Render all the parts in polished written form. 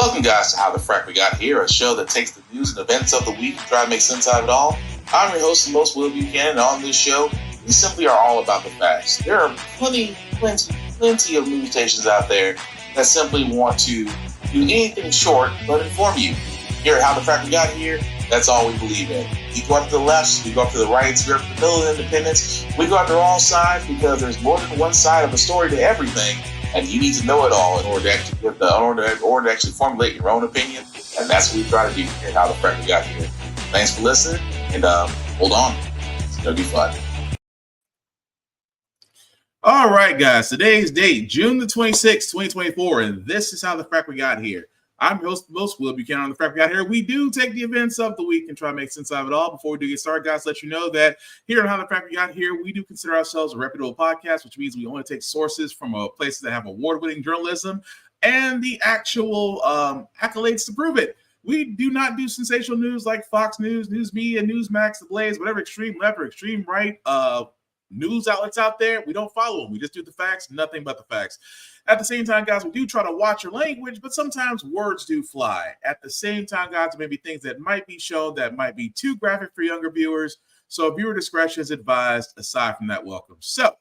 Welcome, guys, to How the Frack We Got Here, a show that takes the news and events of the week and try to make sense out of it all. I'm your host, the most Will Buchanan, and on this show, we simply are all about the facts. There are plenty of news stations out there that simply want to do anything short but inform you. Here at How the Frack We Got Here, that's all we believe in. We go up to the left, we go up to the right, we go up to the middle of independence, we go after all sides because there's more than one side of a story to everything. And you need to know it all in order to actually formulate your own opinion. And that's what we try to do here at How the Frack We Got Here. Thanks for listening, and hold on. It's going to be fun. All right, guys. Today's date, June the 26th, 2024, and this is How the Frack We Got Here. I'm your host, most Will Buchanan on the Frack We Got Here. We do take the events of the week and try to make sense of it all. Before we do get started, guys, let you know that here on How the Frack We Got Here, we do consider ourselves a reputable podcast, which means we only take sources from places that have award-winning journalism and the actual accolades to prove it. We do not do sensational news like Fox News, News Media, Newsmax, The Blaze, whatever extreme left or extreme right news outlets out there. We don't follow them. We just do the facts, nothing but the facts. At the same time, guys, we do try to watch your language, but sometimes words do fly. At the same time, guys, there may be things that might be shown that might be too graphic for younger viewers. So viewer discretion is advised. Aside from that, welcome. So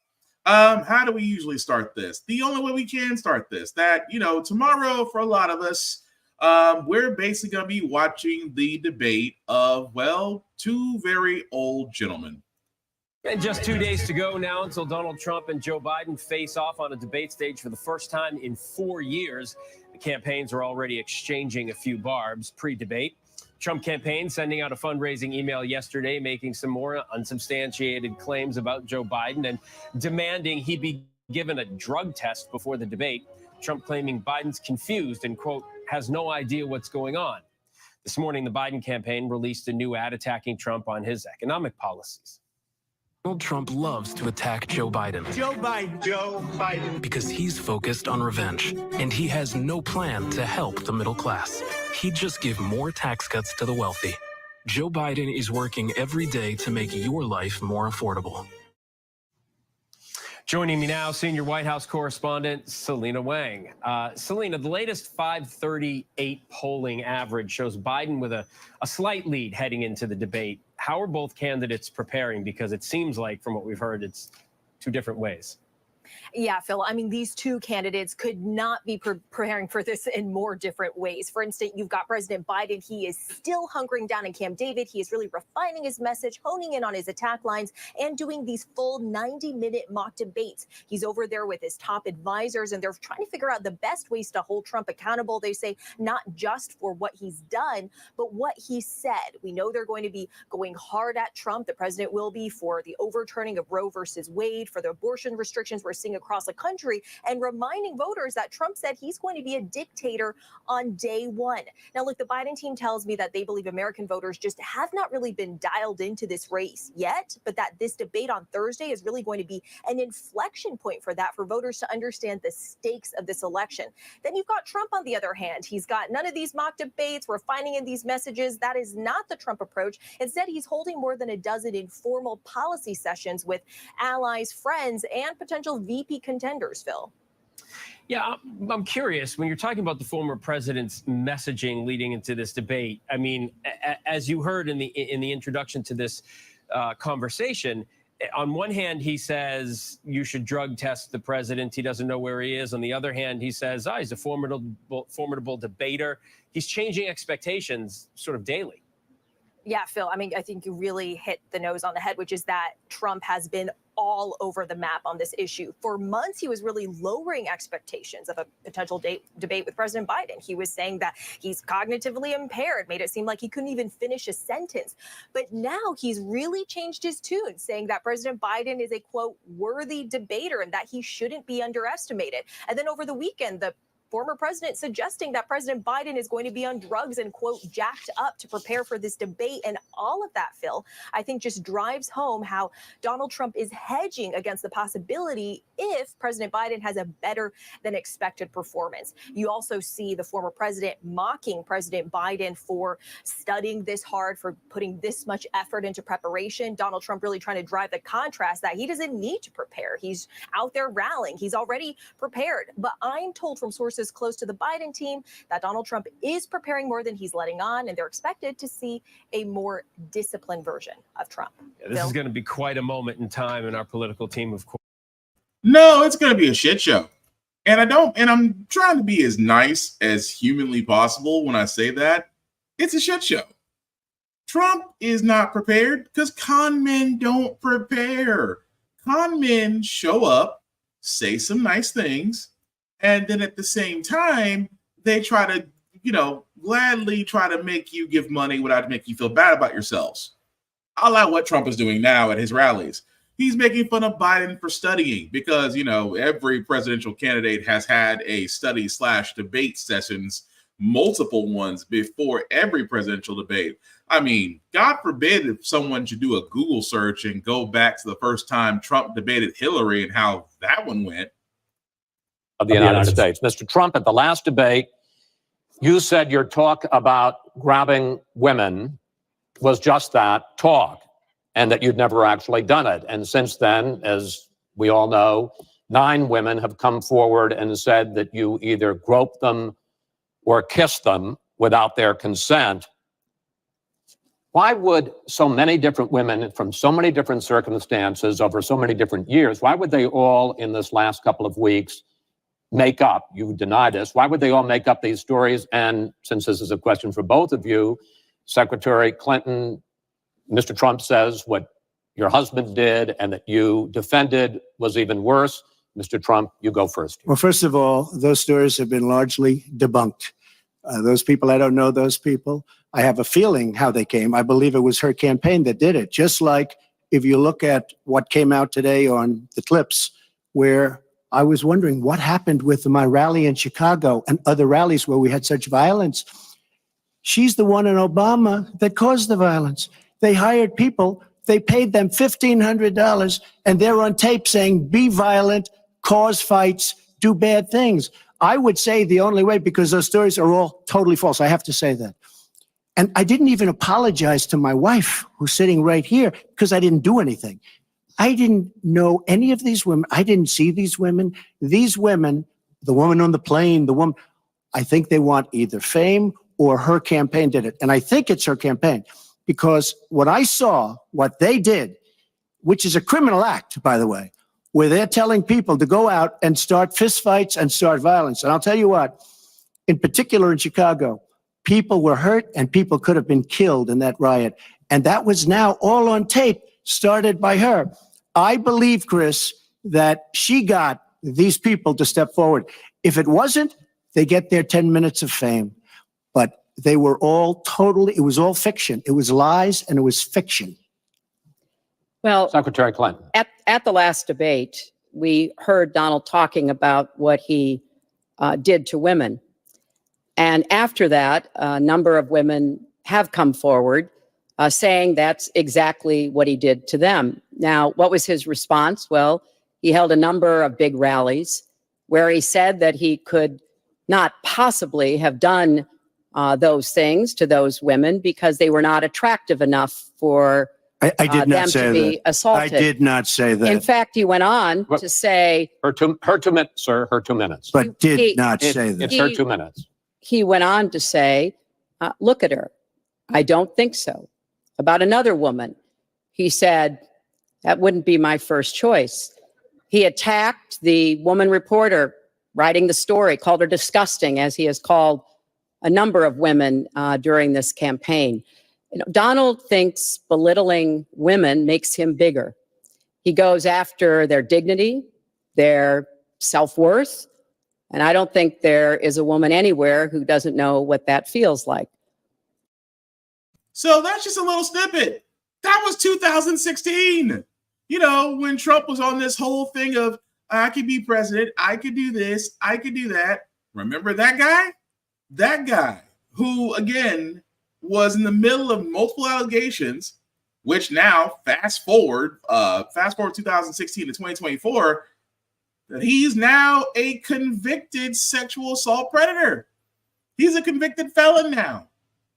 how do we usually start this? The only way we can start this, that, tomorrow for a lot of us, we're basically going to be watching the debate of, two very old gentlemen. And just 2 days to go now until Donald Trump and Joe Biden face off on a debate stage for the first time in 4 years. The campaigns are already exchanging a few barbs pre-debate. Trump campaign sending out a fundraising email yesterday, making some more unsubstantiated claims about Joe Biden and demanding he be given a drug test before the debate. Trump claiming Biden's confused and, quote, has no idea what's going on. This morning, the Biden campaign released a new ad attacking Trump on his economic policies. Donald Trump loves to attack Joe Biden. Joe Biden. Because he's focused on revenge, and he has no plan to help the middle class. He'd just give more tax cuts to the wealthy. Joe Biden is working every day to make your life more affordable. Joining me now, senior White House correspondent Selena Wang. Selena, the latest 538 polling average shows Biden with a slight lead heading into the debate. How are both candidates preparing? Because it seems like, from what we've heard, it's two different ways. Yeah, Phil, I mean, these two candidates could not be preparing for this in more different ways. For instance, you've got President Biden. He is still hunkering down in Camp David. He is really refining his message, honing in on his attack lines, and doing these full 90-minute mock debates. He's over there with his top advisors, and they're trying to figure out the best ways to hold Trump accountable. They say not just for what he's done, but what he said. We know they're going to be going hard at Trump. The president will be for the overturning of Roe versus Wade, for the abortion restrictions we're seeing across the country, and reminding voters that Trump said he's going to be a dictator on day one. Now, look, the Biden team tells me that they believe American voters just have not really been dialed into this race yet, but that this debate on Thursday is really going to be an inflection point for that, for voters to understand the stakes of this election. Then you've got Trump on the other hand. He's got none of these mock debates. We're finding in these messages. That is not the Trump approach. Instead, he's holding more than a dozen informal policy sessions with allies, friends, and potential VP contenders, Phil. Yeah, I'm curious, when you're talking about the former president's messaging leading into this debate, I mean, as you heard in the introduction to this conversation, on one hand, he says you should drug test the president. He doesn't know where he is. On the other hand, he says, he's a formidable debater. He's changing expectations sort of daily. Yeah, Phil, I mean, I think you really hit the nose on the head, which is that Trump has been all over the map on this issue. For months, he was really lowering expectations of a potential debate with President Biden. He was saying that he's cognitively impaired, made it seem like he couldn't even finish a sentence. But now he's really changed his tune, saying that President Biden is a, quote, worthy debater and that he shouldn't be underestimated. And then over the weekend, the former president suggesting that President Biden is going to be on drugs and, quote, jacked up to prepare for this debate. And all of that, Phil, I think just drives home how Donald Trump is hedging against the possibility if President Biden has a better than expected performance. You also see the former president mocking President Biden for studying this hard, for putting this much effort into preparation. Donald Trump really trying to drive the contrast that he doesn't need to prepare. He's out there rallying. He's already prepared. But I'm told from sources sources close to the Biden team that Donald Trump is preparing more than he's letting on, and they're expected to see a more disciplined version of Trump. Yeah, this is going to be quite a moment in time in our political team, of course. No, it's going to be a shit show. And I'm trying to be as nice as humanly possible when I say that. It's a shit show. Trump is not prepared because con men don't prepare. Con men show up, say some nice things, and then at the same time, they try to, gladly try to make you give money without making you feel bad about yourselves. A la what Trump is doing now at his rallies. He's making fun of Biden for studying because, every presidential candidate has had a study/debate sessions, multiple ones before every presidential debate. I mean, God forbid if someone should do a Google search and go back to the first time Trump debated Hillary and how that one went. Of the United States. Mr. Trump, at the last debate, you said your talk about grabbing women was just that, talk, and that you'd never actually done it. And since then, as we all know, 9 women have come forward and said that you either groped them or kissed them without their consent. Why would so many different women from so many different circumstances over so many different years, why would they all in this last couple of weeks make up, you deny this, why would they all make up these stories? And since this is a question for both of you, Secretary Clinton, Mr. Trump says what your husband did and that you defended was even worse. Mr. Trump, you go first. Well, first of all, those stories have been largely debunked. Those people, I don't know those people. I have a feeling how they came. I believe it was her campaign that did it. Just like if you look at what came out today on the clips, where I was wondering what happened with my rally in Chicago and other rallies where we had such violence. She's the one in Obama that caused the violence. They hired people, they paid them $1,500, and they're on tape saying, be violent, cause fights, do bad things. I would say the only way, because those stories are all totally false. I have to say that. And I didn't even apologize to my wife, who's sitting right here, because I didn't do anything. I didn't know any of these women. I didn't see these women. These women, the woman on the plane, the woman, I think they want either fame or her campaign did it. And I think it's her campaign. Because what I saw, what they did, which is a criminal act, by the way, where they're telling people to go out and start fistfights and start violence. And I'll tell you what, in particular in Chicago, people were hurt and people could have been killed in that riot. And that was now all on tape, started by her. I believe, Chris, that she got these people to step forward. If it wasn't, they get their 10 minutes of fame. But they were all totally, it was all fiction. It was lies and it was fiction. Well, Secretary Clinton. At the last debate, we heard Donald talking about what he did to women. And after that, a number of women have come forward saying that's exactly what he did to them. Now, what was his response? Well, he held a number of big rallies where he said that he could not possibly have done those things to those women because they were not attractive enough for I did not them say to be that. assaulted. I did not say that. In fact, he went on to say... Her 2 minutes, sir, her 2 minutes. But did not say that. It's her 2 minutes. He went on to say, look at her. I don't think so. About another woman, he said, that wouldn't be my first choice. He attacked the woman reporter writing the story, called her disgusting, as he has called a number of women during this campaign. Donald thinks belittling women makes him bigger. He goes after their dignity, their self-worth, and I don't think there is a woman anywhere who doesn't know what that feels like. So that's just a little snippet. That was 2016. When Trump was on this whole thing of, I could be president, I could do this, I could do that. Remember that guy? That guy who, again, was in the middle of multiple allegations, which now, fast forward 2016 to 2024, that he's now a convicted sexual assault predator. He's a convicted felon now.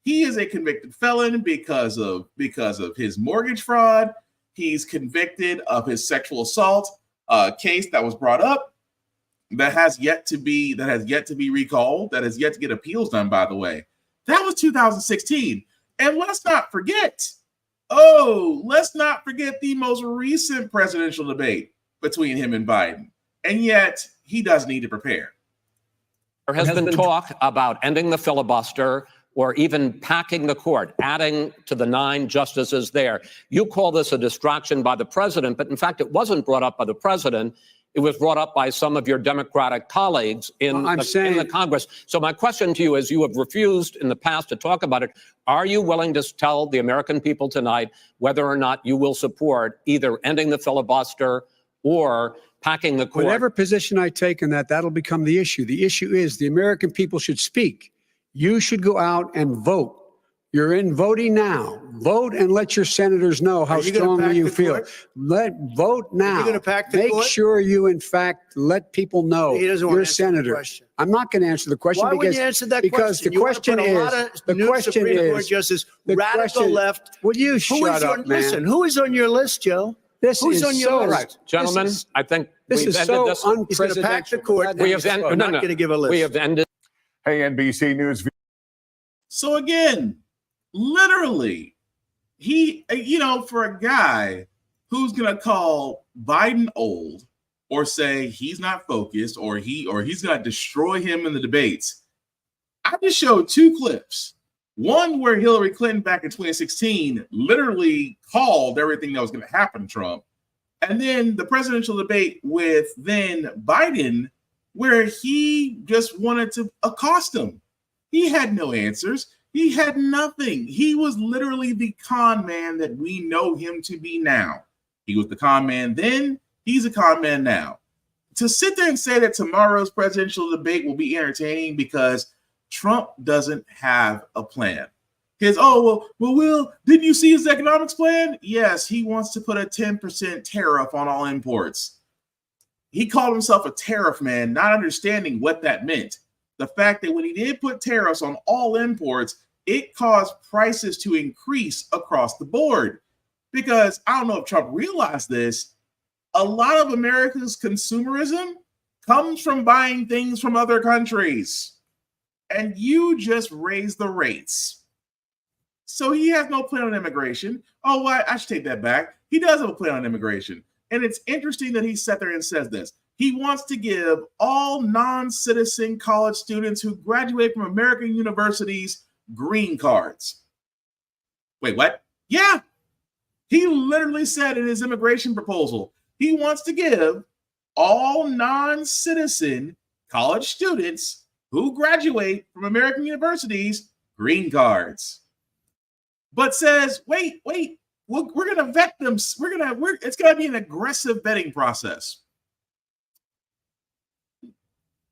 He is a convicted felon because of his mortgage fraud. He's convicted of his sexual assault case that was brought up. that has yet to be recalled, that has yet to get appeals done, by the way. That was 2016. And let's not forget the most recent presidential debate between him and Biden. And yet he does need to prepare. There has been talk about ending the filibuster or even packing the court, adding to the 9 justices there. You call this a distraction by the president, but in fact, it wasn't brought up by the president. It was brought up by some of your Democratic colleagues in the Congress. So my question to you is, you have refused in the past to talk about it. Are you willing to tell the American people tonight whether or not you will support either ending the filibuster or packing the court? Whatever position I take in that, that'll become the issue. The issue is the American people should speak. You should go out and vote. You're in voting now. Vote and let your senators know how strongly you feel. Vote now. You're going to pack the Make court? sure you, in fact, let people know He doesn't want you're a to answer the senator. question. I'm not going to answer the question Why because, wouldn't you answer that because question? the question is, the question is, Justice, the radical question- left. Will you Who shut is up, on, man? listen, who is on your list, Joe? This Who's is on your so list? right. Gentlemen, I think This we've is ended so this. He's going to pack the unprecedented. court. We have ended. I'm not going to give a list. We have ended. Hey, NBC News. So again, literally, for a guy who's going to call Biden old or say he's not focused or he's going to destroy him in the debates, I just showed 2 clips. One where Hillary Clinton back in 2016 literally called everything that was going to happen to Trump. And then the presidential debate with then Biden, where he just wanted to accost him. He had no answers. He had nothing. He was literally the con man that we know him to be now. He was the con man then. He's a con man now. To sit there and say that tomorrow's presidential debate will be entertaining because Trump doesn't have a plan. Will, didn't you see his economics plan? Yes, he wants to put a 10% tariff on all imports. He called himself a tariff man, not understanding what that meant. The fact that when he did put tariffs on all imports, it caused prices to increase across the board. Because I don't know if Trump realized this, a lot of America's consumerism comes from buying things from other countries. And you just raise the rates. So he has no plan on immigration. Oh, I should take that back. He does have a plan on immigration. And it's interesting that he sat there and says this. He wants to give all non-citizen college students who graduate from American universities green cards. Wait, what? Yeah. He literally said in his immigration proposal, he wants to give all non-citizen college students who graduate from American universities green cards. But says, wait, we're going to vet them. It's going to be an aggressive vetting process.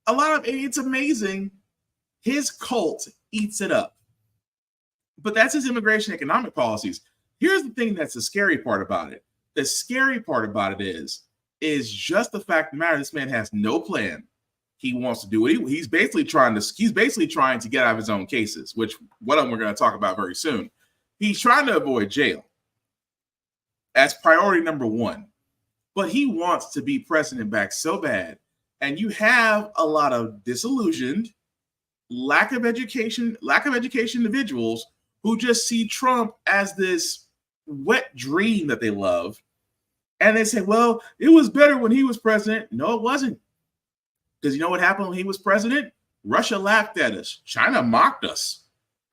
It's amazing. His cult eats it up. But that's his immigration economic policies. Here's the thing that's the scary part about it. The scary part about it is just the fact of the matter, this man has no plan. He wants to do it. He's basically trying to get out of his own cases, which one of them we're going to talk about very soon. He's trying to avoid jail as priority number 1, but he wants to be president back so bad. And you have a lot of disillusioned, lack of education individuals who just see Trump as this wet dream that they love. And they say, well, it was better when he was president. No, it wasn't. Because you know what happened when he was president? Russia laughed at us. China mocked us.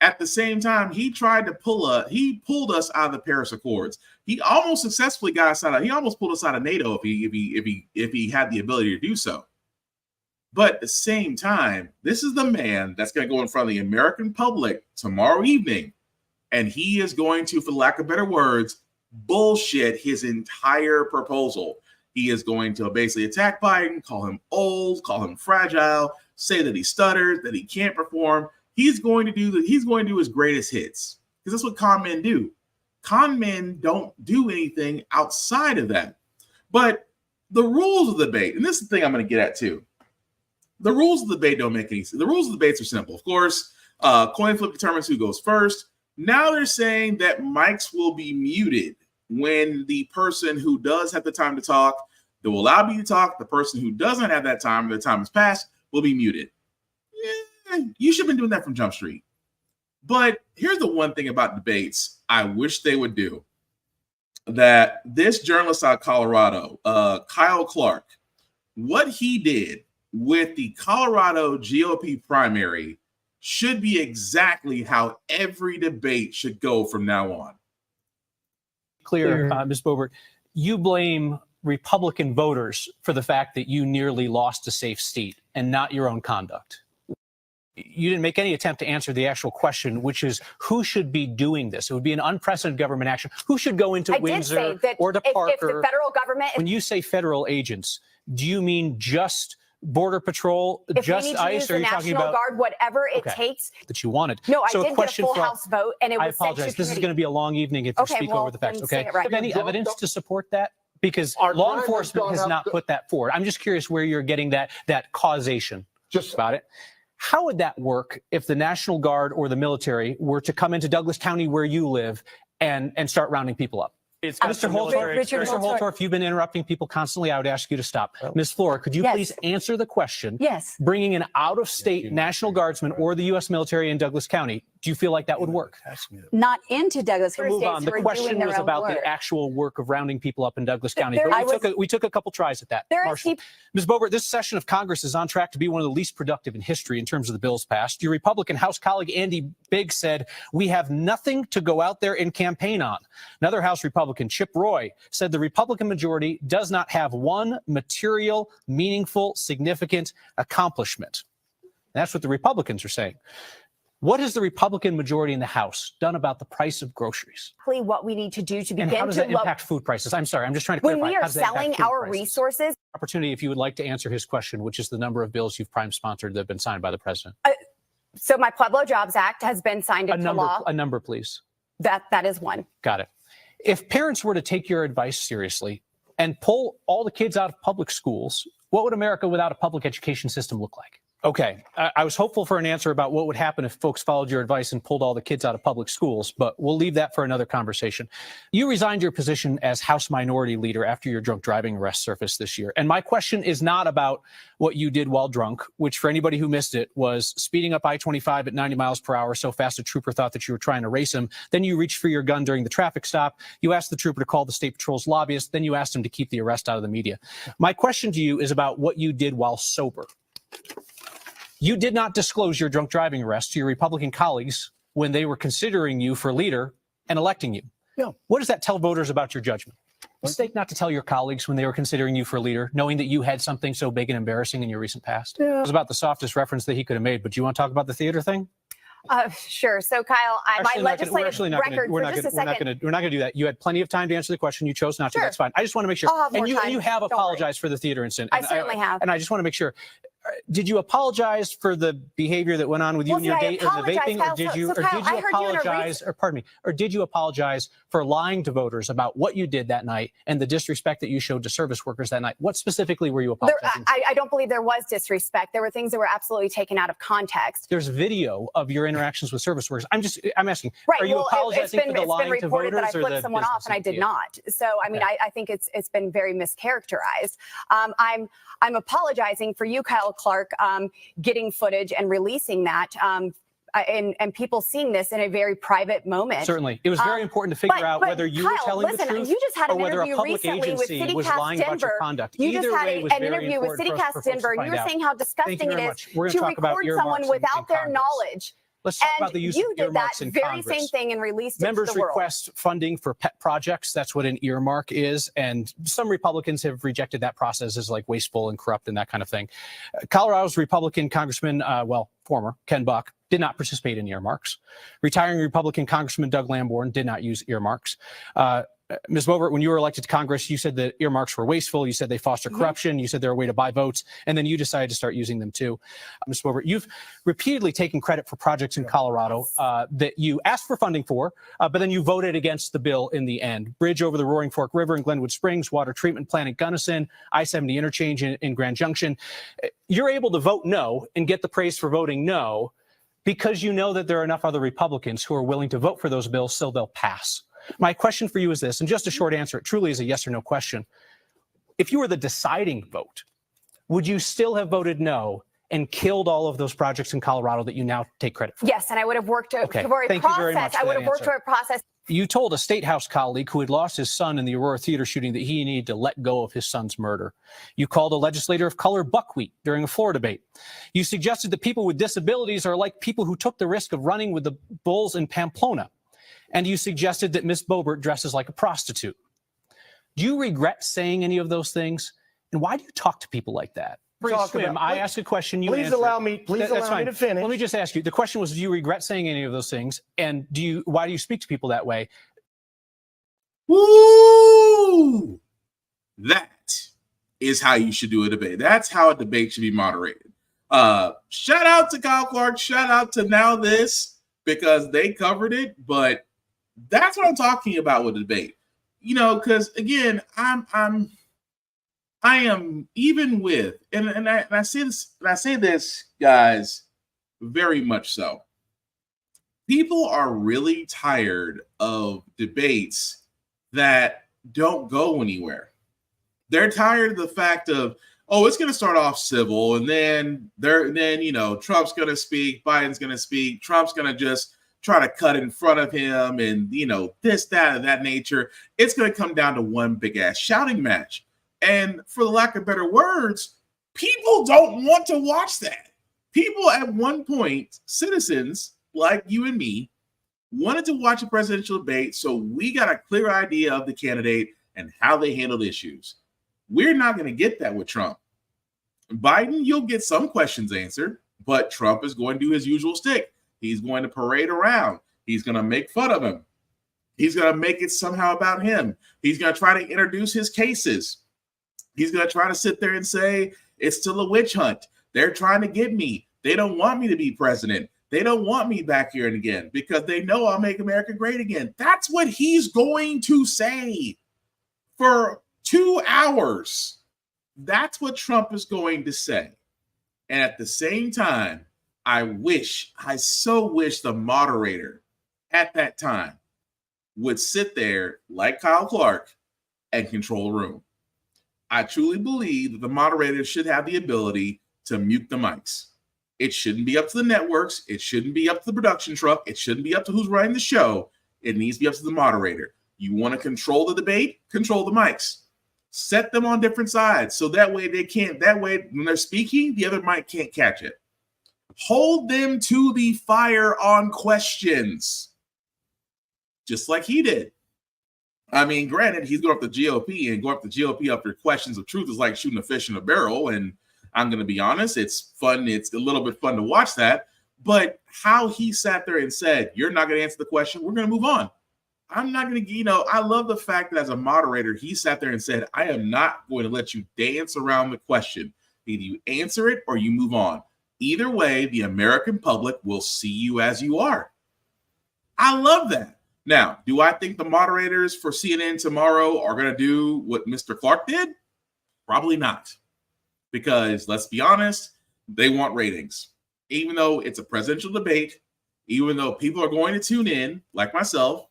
At the same time, he pulled us out of the Paris Accords. He almost successfully got us out. He almost pulled us out of NATO if he had the ability to do so. But at the same time, this is the man that's going to go in front of the American public tomorrow evening, and he is going to, for lack of better words, bullshit his entire proposal. He is going to basically attack Biden, call him old, call him fragile, say that he stutters, that he can't perform. He's going to do his greatest hits, because that's what con men do. Con men don't do anything outside of that. But the rules of the debate, and this is the thing I'm going to get at too. The rules of the debate don't make any sense. The rules of the debates are simple. Of course, coin flip determines who goes first. Now they're saying that mics will be muted when the person who does have the time to talk that will allow me to talk. The person who doesn't have that time, or the time has passed, will be muted. Yeah, you should have been doing that from Jump Street. But here's the one thing about debates I wish they would do. That this journalist out of Colorado, Kyle Clark, what he did with the Colorado GOP primary should be exactly how every debate should go from now on. Clear, Ms. Boebert, you blame Republican voters for the fact that you nearly lost a safe seat and not your own conduct. You didn't make any attempt to answer the actual question, which is who should be doing this? It would be an unprecedented government action. Who should go into Windsor or to Parker? If the federal government, when you say federal agents, do you mean just Border Patrol, if just we need to ICE? use Or are the you talking National about Guard, whatever it takes? That you wanted? No, so I did get a full House vote, and it was I apologize. sent to This is committee. going to be a long evening if you speak over the facts. Okay. Right. Have any evidence to support that? Because law enforcement has not put that forward. I'm just curious where you're getting that causation about it. How would that work if the National Guard or the military were to come into Douglas County where you live and start rounding people up? Mr. Holtorf, you've been interrupting people constantly. I would ask you to stop. Ms. Flora, could you please answer the question? Yes. Bringing an out-of-state National Guardsman or the U.S. military in Douglas County, do you feel like that would work? Not into Douglas County. Move on. The question was about the actual work of rounding people up in Douglas County. But we took a couple tries at that. Ms. Boebert, this session of Congress is on track to be one of the least productive in history in terms of the bills passed. Your Republican House colleague Andy Biggs said, "We have nothing to go out there and campaign on." Another House Republican, Chip Roy, said the Republican majority does not have one material, meaningful, significant accomplishment. That's what the Republicans are saying. What has the Republican majority in the House done about the price of groceries? What we need to do to begin and how does that impact food prices? I'm sorry, I'm just trying to clarify. When we are selling our resources. Opportunity, if you would like to answer his question, which is the number of bills you've prime sponsored that have been signed by the president. So my Pueblo Jobs Act has been signed into law. A number, please. That is one. Got it. If parents were to take your advice seriously and pull all the kids out of public schools, what would America without a public education system look like? Okay, I was hopeful for an answer about what would happen if folks followed your advice and pulled all the kids out of public schools, but we'll leave that for another conversation. You resigned your position as House Minority Leader after your drunk driving arrest surfaced this year. And my question is not about what you did while drunk, which for anybody who missed it was speeding up I-25 at 90 miles per hour so fast a trooper thought that you were trying to race him. Then you reached for your gun during the traffic stop. You asked the trooper to call the State Patrol's lobbyist. Then you asked him to keep the arrest out of the media. My question to you is about what you did while sober. You did not disclose your drunk driving arrest to your Republican colleagues when they were considering you for leader and electing you. Yeah. What does that tell voters about your judgment? Mistake not to tell your colleagues when they were considering you for leader, knowing that you had something so big and embarrassing in your recent past. Yeah. It was about the softest reference that he could have made, but do you want to talk about the theater thing? Sure. So, Kyle, my legislative record we're not going to do that. You had plenty of time to answer the question. You chose not to. That's fine. I just want to make sure. And you have apologized for the theater incident. I certainly have. And I just want to make sure. Did you apologize for the behavior that went on with you and your date or the vaping, or did you apologize, or pardon me, or did you apologize for lying to voters about what you did that night and the disrespect that you showed to service workers that night? What specifically were you apologizing? I don't believe there was disrespect. There were things that were absolutely taken out of context. There's video of your interactions with service workers. I'm asking, right, are you apologizing for the lying to voters, that I or flipped someone off, and I did not. So, I mean, I think it's been very mischaracterized. I'm apologizing for you, Kyle Clark, getting footage and releasing that, and people seeing this in a very private moment. Certainly. It was very important to figure out whether you were telling the truth, you just had or an whether a interview public recently with agency was CityCast lying about your conduct. You just Either had way was an very interview with important CityCast Denver, and you were saying how disgusting it is to record someone without their knowledge. Let's talk about the use of earmarks in Congress. You did that very same thing and released it to the world. Members request funding for pet projects. That's what an earmark is. And some Republicans have rejected that process as like wasteful and corrupt and that kind of thing. Colorado's Republican Congressman, former Ken Buck, did not participate in earmarks. Retiring Republican Congressman Doug Lamborn did not use earmarks. Ms. Boebert, when you were elected to Congress, you said that earmarks were wasteful. You said they foster corruption. You said they're a way to buy votes. And then you decided to start using them too. Ms. Boebert, you've repeatedly taken credit for projects in Colorado that you asked for funding for, but then you voted against the bill in the end. Bridge over the Roaring Fork River in Glenwood Springs, water treatment plant in Gunnison, I-70 interchange in Grand Junction. You're able to vote no and get the praise for voting no because you know that there are enough other Republicans who are willing to vote for those bills so they'll pass. My question for you is this, and just a short answer, it truly is a yes or no question. if you were the deciding vote, would you still have voted no and killed all of those projects in Colorado that you now take credit for? Yes, and I would have worked for a Thank you very much process. I for would that have worked answer. for a process. You told a State House colleague who had lost his son in the Aurora Theater shooting that he needed to let go of his son's murder. You called a legislator of color buckwheat during a floor debate. You suggested that people with disabilities are like people who took the risk of running with the bulls in Pamplona. And you suggested that Miss Boebert dresses like a prostitute. Do you regret saying any of those things? And why do you talk to people like that? Swim, I ask a question, you please answer. allow me to finish. Let me just ask you. The question was, do you regret saying any of those things? And why do you speak to people that way? Woo! That is how you should do a debate. That's how a debate should be moderated. Shout out to Kyle Clark. Shout out to Now This, because they covered it. But that's what I'm talking about with the debate. You know, because again, I am even with, and I say this, guys, very much so. People are really tired of debates that don't go anywhere. They're tired of the fact of, oh, it's going to start off civil, and then Trump's going to speak, Biden's going to speak, Trump's going to just try to cut in front of him, and this, that, of that nature. It's going to come down to one big ass shouting match. And for the lack of better words, people don't want to watch that. People at one point, citizens like you and me, wanted to watch a presidential debate, so we got a clear idea of the candidate and how they handled issues. We're not going to get that with Trump. Biden, you'll get some questions answered, but Trump is going to do his usual stick. He's going to parade around. He's going to make fun of him. He's going to make it somehow about him. He's going to try to introduce his cases. He's going to try to sit there and say, it's still a witch hunt. They're trying to get me. They don't want me to be president. They don't want me back here and again because they know I'll make America great again. That's what he's going to say for 2 hours. That's what Trump is going to say. And at the same time, I so wish the moderator at that time would sit there like Kyle Clark and control the room. I truly believe that the moderator should have the ability to mute the mics. It shouldn't be up to the networks. It shouldn't be up to the production truck. It shouldn't be up to who's running the show. It needs to be up to the moderator. You want to control the debate? Control the mics. Set them on different sides so that way when they're speaking, the other mic can't catch it. Hold them to the fire on questions, just like he did. I mean, granted, he's going up the GOP, and going up the GOP after questions of truth is like shooting a fish in a barrel. And I'm going to be honest, it's fun. It's a little bit fun to watch that. But how he sat there and said, you're not going to answer the question, we're going to move on. I'm not going to, I love the fact that as a moderator, he sat there and said, I am not going to let you dance around the question. Either you answer it or you move on. Either way, the American public will see you as you are. I love that. Now, do I think the moderators for CNN tomorrow are going to do what Mr. Clark did? Probably not. Because let's be honest, they want ratings. Even though it's a presidential debate, even though people are going to tune in, like myself,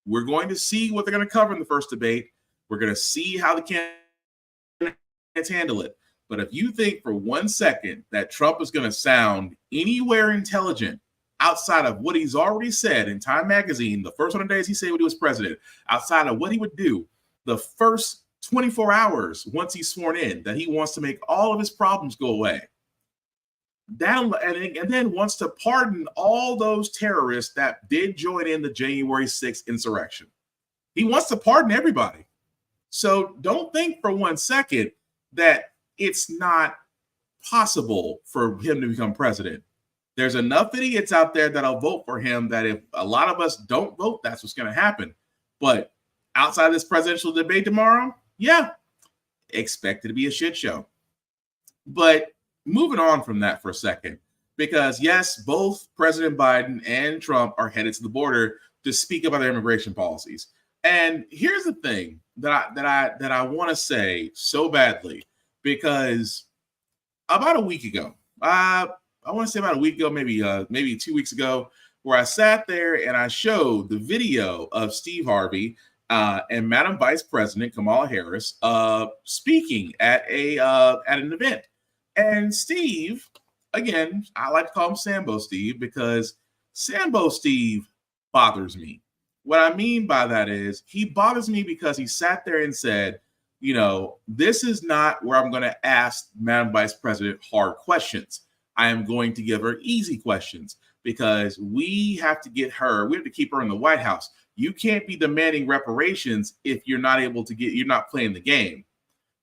we're going to see what they're going to cover in the first debate. We're going to see how the candidates handle it. But if you think for 1 second that Trump is going to sound anywhere intelligent outside of what he's already said in Time Magazine, the first 100 days he said when he was president, outside of what he would do the first 24 hours once he's sworn in, that he wants to make all of his problems go away, and then wants to pardon all those terrorists that did join in the January 6th insurrection. He wants to pardon everybody. So don't think for 1 second that it's not possible for him to become president. There's enough idiots out there that'll vote for him that if a lot of us don't vote, that's what's going to happen. But outside of this presidential debate tomorrow, yeah, expect it to be a shit show. But moving on from that for a second, because yes, both President Biden and Trump are headed to the border to speak about their immigration policies. And here's the thing that I want to say so badly, because about a week ago, I want to say about a week ago, maybe 2 weeks ago, where I sat there and I showed the video of Steve Harvey and Madam Vice President Kamala Harris speaking at an event. And Steve, again, I like to call him Sambo Steve because Sambo Steve bothers me. What I mean by that is he bothers me because he sat there and said, this is not where I'm going to ask Madam Vice President hard questions. I am going to give her easy questions because we have to keep her in the White House. You can't be demanding reparations if you're not playing the game.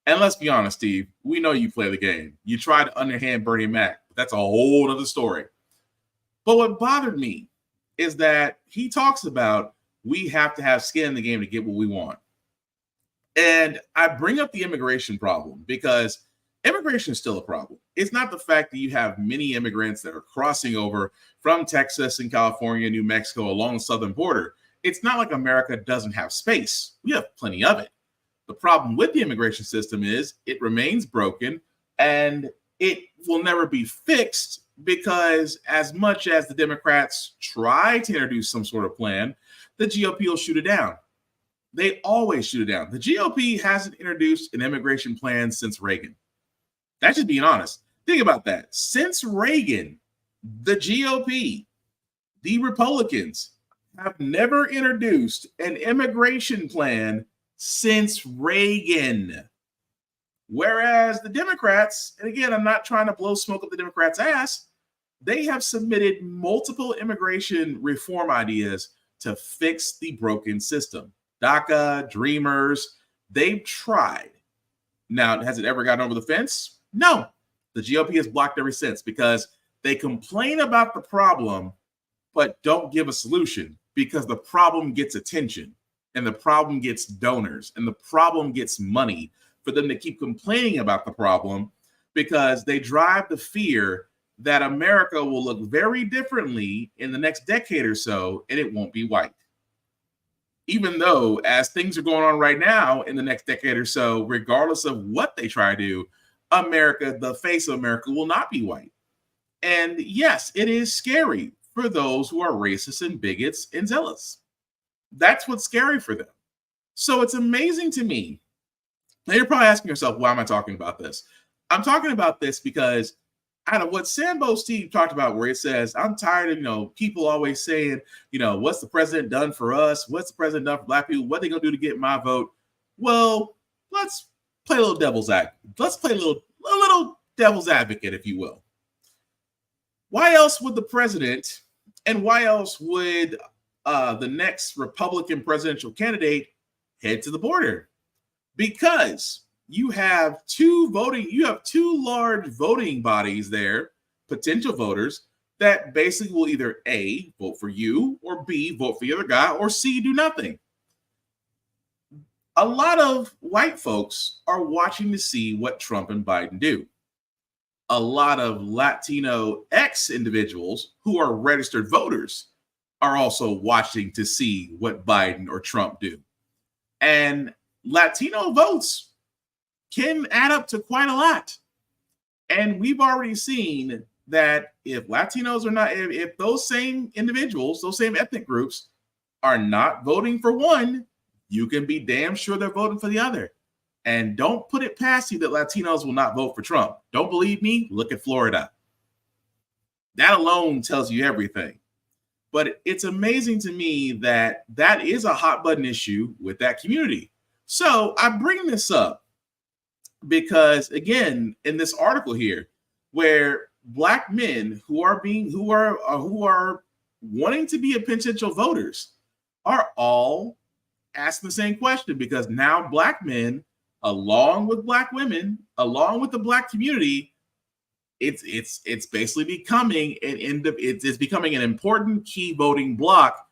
And let's be honest, Steve, we know you play the game. You tried to underhand Bernie Mac, but that's a whole other story. But what bothered me is that he talks about we have to have skin in the game to get what we want. And I bring up the immigration problem because immigration is still a problem. It's not the fact that you have many immigrants that are crossing over from Texas and California, New Mexico along the southern border. It's not like America doesn't have space. We have plenty of it. The problem with the immigration system is it remains broken and it will never be fixed because as much as the Democrats try to introduce some sort of plan, the GOP will shoot it down. They always shoot it down. The GOP hasn't introduced an immigration plan since Reagan. That's just being honest. Think about that. Since Reagan, the GOP, the Republicans, have never introduced an immigration plan since Reagan. Whereas the Democrats, and again, I'm not trying to blow smoke up the Democrats' ass, they have submitted multiple immigration reform ideas to fix the broken system. DACA, Dreamers, they've tried. Now, has it ever gotten over the fence? No. The GOP has blocked ever since because they complain about the problem, but don't give a solution because the problem gets attention and the problem gets donors and the problem gets money for them to keep complaining about the problem because they drive the fear that America will look very differently in the next decade or so and it won't be white. Even though as things are going on right now in the next decade or so, regardless of what they try to do, America, the face of America will not be white. And yes, it is scary for those who are racist and bigots and zealous. That's what's scary for them. So it's amazing to me. Now you're probably asking yourself, why am I talking about this? I'm talking about this because out of what Sambo Steve talked about, where it says, I'm tired of, people always saying, what's the president done for us? What's the president done for black people? What are they going to do to get my vote? Well, let's play a little devil's advocate. Let's play a little devil's advocate, if you will. Why else would the president and why else would the next Republican presidential candidate head to the border? Because you have two large voting bodies there, potential voters, that basically will either A, vote for you, or B, vote for the other guy, or C, do nothing. A lot of white folks are watching to see what Trump and Biden do. A lot of Latino individuals who are registered voters are also watching to see what Biden or Trump do. And Latino votes can add up to quite a lot. And we've already seen that if Latinos are not, if those same individuals, those same ethnic groups are not voting for one, you can be damn sure they're voting for the other. And don't put it past you that Latinos will not vote for Trump. Don't believe me? Look at Florida. That alone tells you everything. But it's amazing to me that that is a hot button issue with that community. So I bring this up because, again, in this article here, where black men who are wanting to be potential voters are all asking the same question, because now black men, along with black women, along with the black community, it's basically becoming it's becoming an important key voting block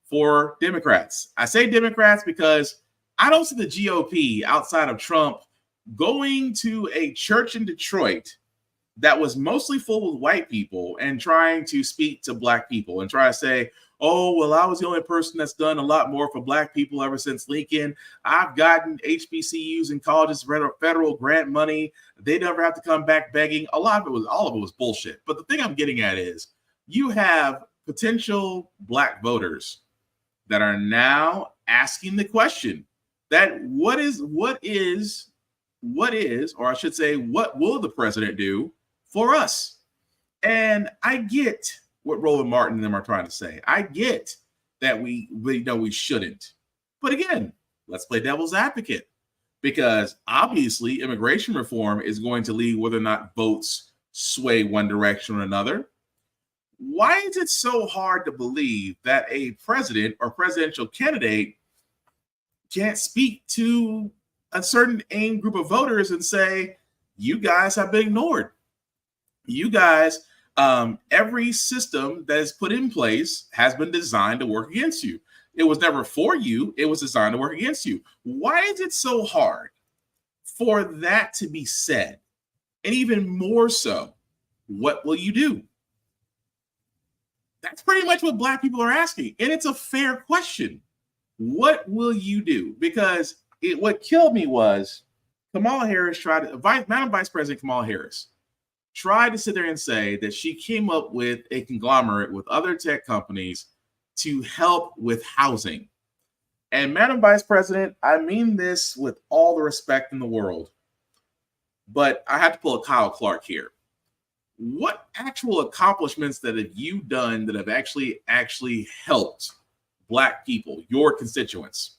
for Democrats. I say Democrats because I don't see the GOP outside of Trump going to a church in Detroit that was mostly full with white people and trying to speak to black people and try to say, oh, well, I was the only person that's done a lot more for black people ever since Lincoln. I've gotten HBCUs and colleges federal grant money. They never have to come back begging. All of it was bullshit. But the thing I'm getting at is you have potential black voters that are now asking the question that what will the president do for us? And I get what Roland Martin and them are trying to say. I get that we know we shouldn't. But again, let's play devil's advocate, because obviously immigration reform is going to lead whether or not votes sway one direction or another. Why is it so hard to believe that a president or presidential candidate can't speak to a certain aimed group of voters and say, you guys have been ignored? You guys, every system that is put in place has been designed to work against you. It was never for you. It was designed to work against you. Why is it so hard for that to be said? And even more so, what will you do? That's pretty much what Black people are asking. And it's a fair question. What will you do? Because what killed me was Kamala Harris Madam Vice President Kamala Harris tried to sit there and say that she came up with a conglomerate with other tech companies to help with housing. And Madam Vice President, I mean this with all the respect in the world, but I have to pull a Kyle Clark here. What actual accomplishments that have you done that have actually helped Black people, your constituents?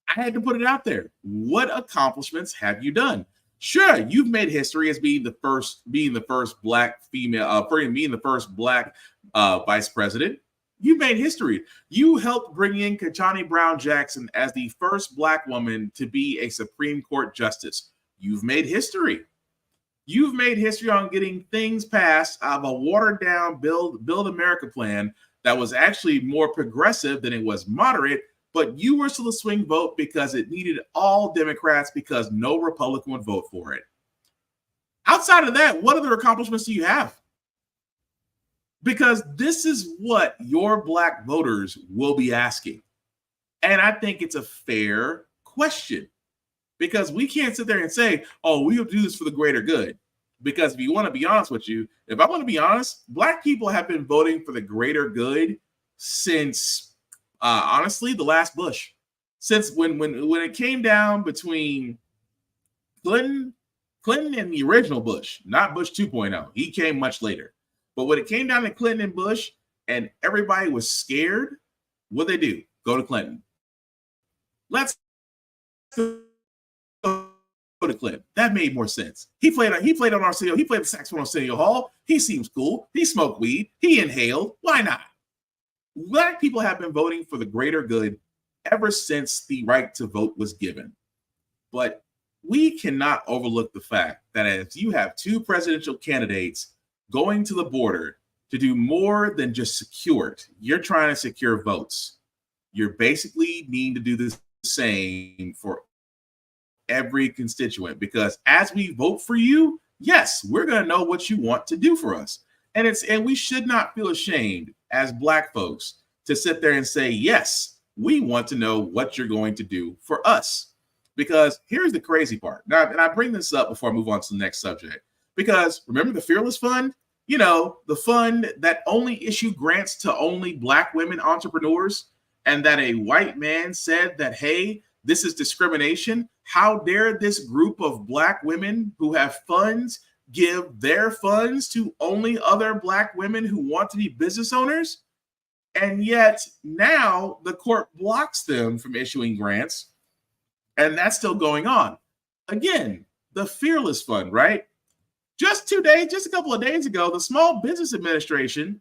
I had to put it out there. What accomplishments have you done? Sure, you've made history as being the first Black female, being the first Black vice president. You made history. You helped bring in Ketanji Brown Jackson as the first Black woman to be a Supreme Court justice. You've made history. You've made history on getting things passed out of a watered-down Build America plan that was actually more progressive than it was moderate, but you were still a swing vote because it needed all Democrats because no Republican would vote for it. Outside of that, what other accomplishments do you have? Because this is what your Black voters will be asking. And I think it's a fair question, because we can't sit there and say, oh, we'll do this for the greater good. Because if you want to be honest with you, if I want to be honest, Black people have been voting for the greater good since, honestly, the last Bush. Since when it came down between Clinton and the original Bush, not Bush 2.0. He came much later. But when it came down to Clinton and Bush and everybody was scared, what they do? Go to Clinton. Let's go to Clinton. That made more sense. He played on Arsenio. He played the saxophone on Arsenio Hall. He seems cool. He smoked weed. He inhaled. Why not? Black people have been voting for the greater good ever since the right to vote was given. But we cannot overlook the fact that if you have two presidential candidates going to the border to do more than just secure it, you're trying to secure votes. You're basically needing to do the same for every constituent, because as we vote for you, yes, we're going to know what you want to do for us. And we should not feel ashamed as Black folks to sit there and say, yes, we want to know what you're going to do for us. Because here's the crazy part. Now, and I bring this up before I move on to the next subject, because remember the Fearless Fund? You know, the fund that only issued grants to only Black women entrepreneurs, and that a white man said that, hey, this is discrimination. How dare this group of Black women who have funds give their funds to only other Black women who want to be business owners? And yet now the court blocks them from issuing grants, and that's still going on. Again, the Fearless Fund, right? Just a couple of days ago, the Small Business Administration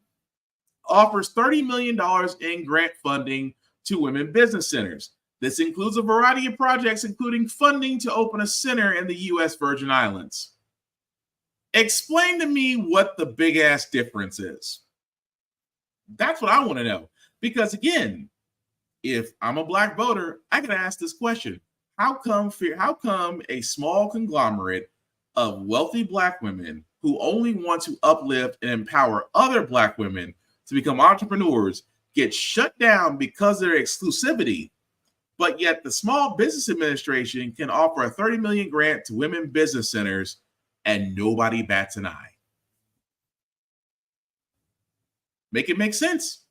offers $30 million in grant funding to women business centers. This includes a variety of projects, including funding to open a center in the U.S. Virgin Islands. Explain to me what the big ass difference is. That's what I want to know. Because again, if I'm a Black voter, I can ask this question. How come a small conglomerate of wealthy Black women who only want to uplift and empower other Black women to become entrepreneurs get shut down because of their exclusivity, but yet the Small Business Administration can offer a $30 million grant to women business centers and nobody bats an eye? Make it make sense.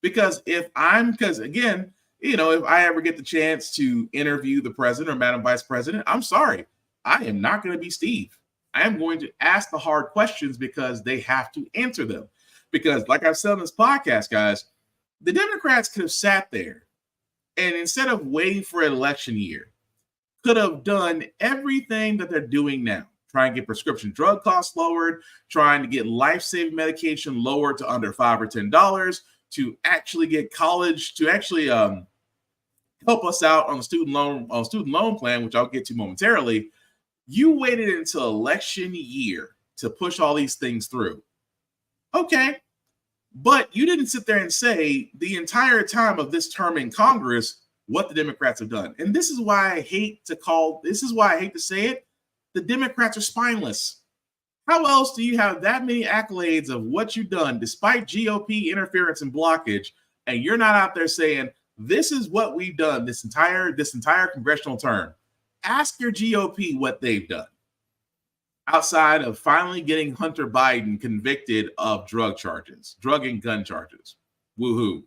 Because again, you know, if I ever get the chance to interview the president or Madam Vice President, I'm sorry, I am not going to be Steve. I am going to ask the hard questions because they have to answer them. Because, like I've said on this podcast, guys, the Democrats could have sat there and instead of waiting for an election year, could have done everything that they're doing now, trying to get prescription drug costs lowered, trying to get life-saving medication lowered to under $5 or $10, to actually get college, to actually help us out on the student loan plan, which I'll get to momentarily. You waited until election year to push all these things through. Okay. But you didn't sit there and say the entire time of this term in Congress what the Democrats have done. And this is why I hate to say it. The Democrats are spineless. How else do you have that many accolades of what you've done despite GOP interference and blockage, and you're not out there saying, this is what we've done this entire congressional term? Ask your GOP what they've done outside of finally getting Hunter Biden convicted of drug and gun charges. Woohoo.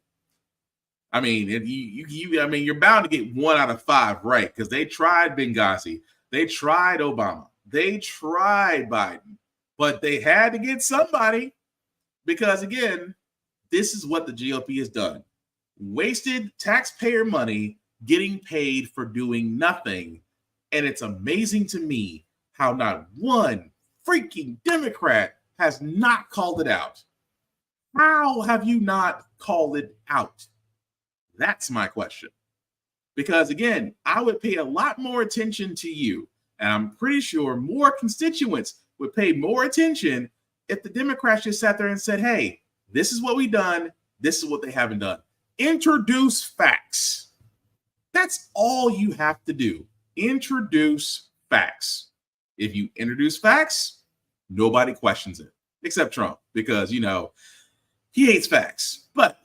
I mean, you're bound to get 1 out of 5 right, because they tried Benghazi, they tried Obama, they tried Biden, but they had to get somebody, because again, this is what the GOP has done. Wasted taxpayer money getting paid for doing nothing. And it's amazing to me how not one freaking Democrat has not called it out. How have you not called it out? That's my question. Because again, I would pay a lot more attention to you, and I'm pretty sure more constituents would pay more attention if the Democrats just sat there and said, hey, this is what we've done, this is what they haven't done. Introduce facts. That's all you have to do. Introduce facts. If you introduce facts, nobody questions it, except Trump, because, you know, he hates facts. But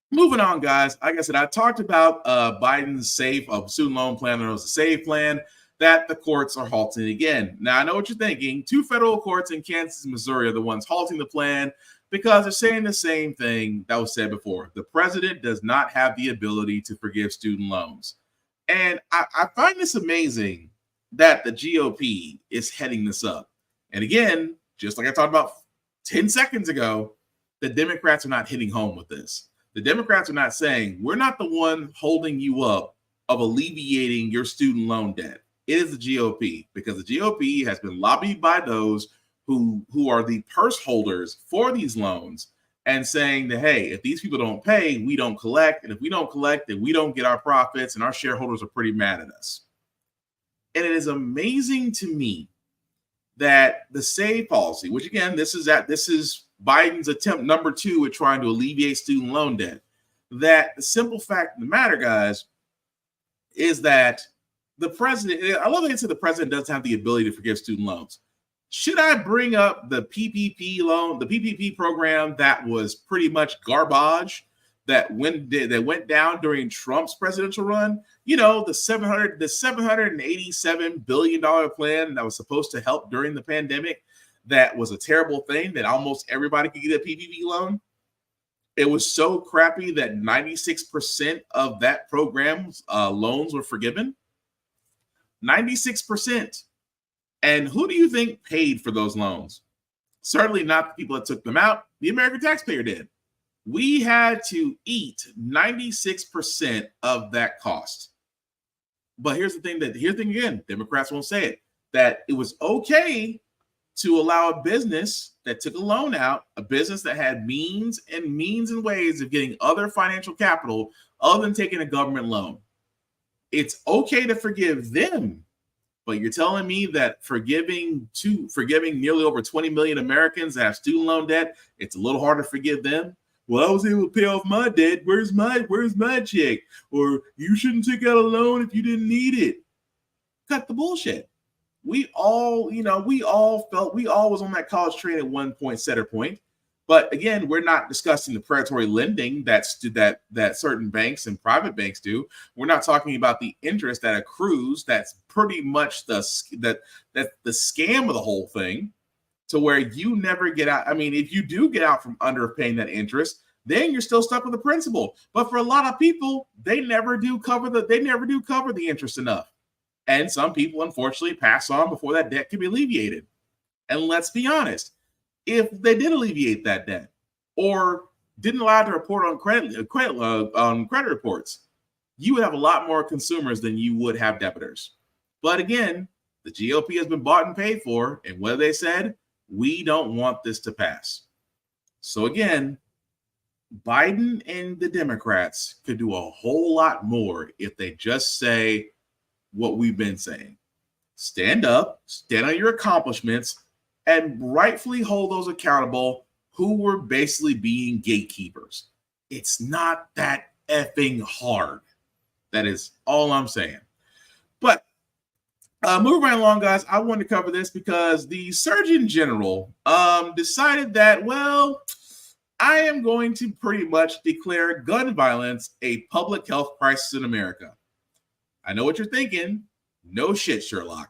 moving on, guys, like I said, I talked about Biden's student loan plan, and it was a SAVE plan that the courts are halting again. Now, I know what you're thinking. 2 federal courts in Kansas and Missouri are the ones halting the plan because they're saying the same thing that was said before. The president does not have the ability to forgive student loans. And I find this amazing that the GOP is heading this up. And again, just like I talked about 10 seconds ago, the Democrats are not hitting home with this. The Democrats are not saying, we're not the one holding you up of alleviating your student loan debt. It is the GOP, because the GOP has been lobbied by those who are the purse holders for these loans, and saying that, hey, if these people don't pay, we don't collect. And if we don't collect, then we don't get our profits, and our shareholders are pretty mad at us. And it is amazing to me that the SAVE policy, which again, this is Biden's attempt number 2 at trying to alleviate student loan debt, that the simple fact of the matter, guys, is that the president, I love that he said the president doesn't have the ability to forgive student loans. Should I bring up the PPP loan, the PPP program that was pretty much garbage that went down during Trump's presidential run? You know, the $787 billion plan that was supposed to help during the pandemic, that was a terrible thing, that almost everybody could get a PPP loan. It was so crappy that 96% of that program's loans were forgiven. 96%. And who do you think paid for those loans? Certainly not the people that took them out. The American taxpayer did. We had to eat 96% of that cost. But here's the thing again, Democrats won't say it, that it was okay to allow a business that took a loan out, a business that had means and ways of getting other financial capital other than taking a government loan. It's okay to forgive them, but you're telling me that forgiving nearly over 20 million Americans that have student loan debt, it's a little harder to forgive them? Well, I was able to pay off my debt. Where's my check? Or you shouldn't take out a loan if you didn't need it. Cut the bullshit. We all was on that college train at one point, center point. But again, we're not discussing the predatory lending that certain banks and private banks do. We're not talking about the interest that accrues. That's pretty much the scam of the whole thing, to where you never get out. I mean, if you do get out from under paying that interest, then you're still stuck with the principal. But for a lot of people, they never do cover the interest enough. And some people, unfortunately, pass on before that debt can be alleviated. And let's be honest, if they did alleviate that debt or didn't allow to report on credit reports, you would have a lot more consumers than you would have debitors. But again, the GOP has been bought and paid for, and what they said, we don't want this to pass. So again, Biden and the Democrats could do a whole lot more if they just say what we've been saying. Stand up, stand on your accomplishments, and rightfully hold those accountable who were basically being gatekeepers. It's not that effing hard. That is all I'm saying. But moving right along, guys, I wanted to cover this because the Surgeon General decided that, well, I am going to pretty much declare gun violence a public health crisis in America. I know what you're thinking. No shit, Sherlock.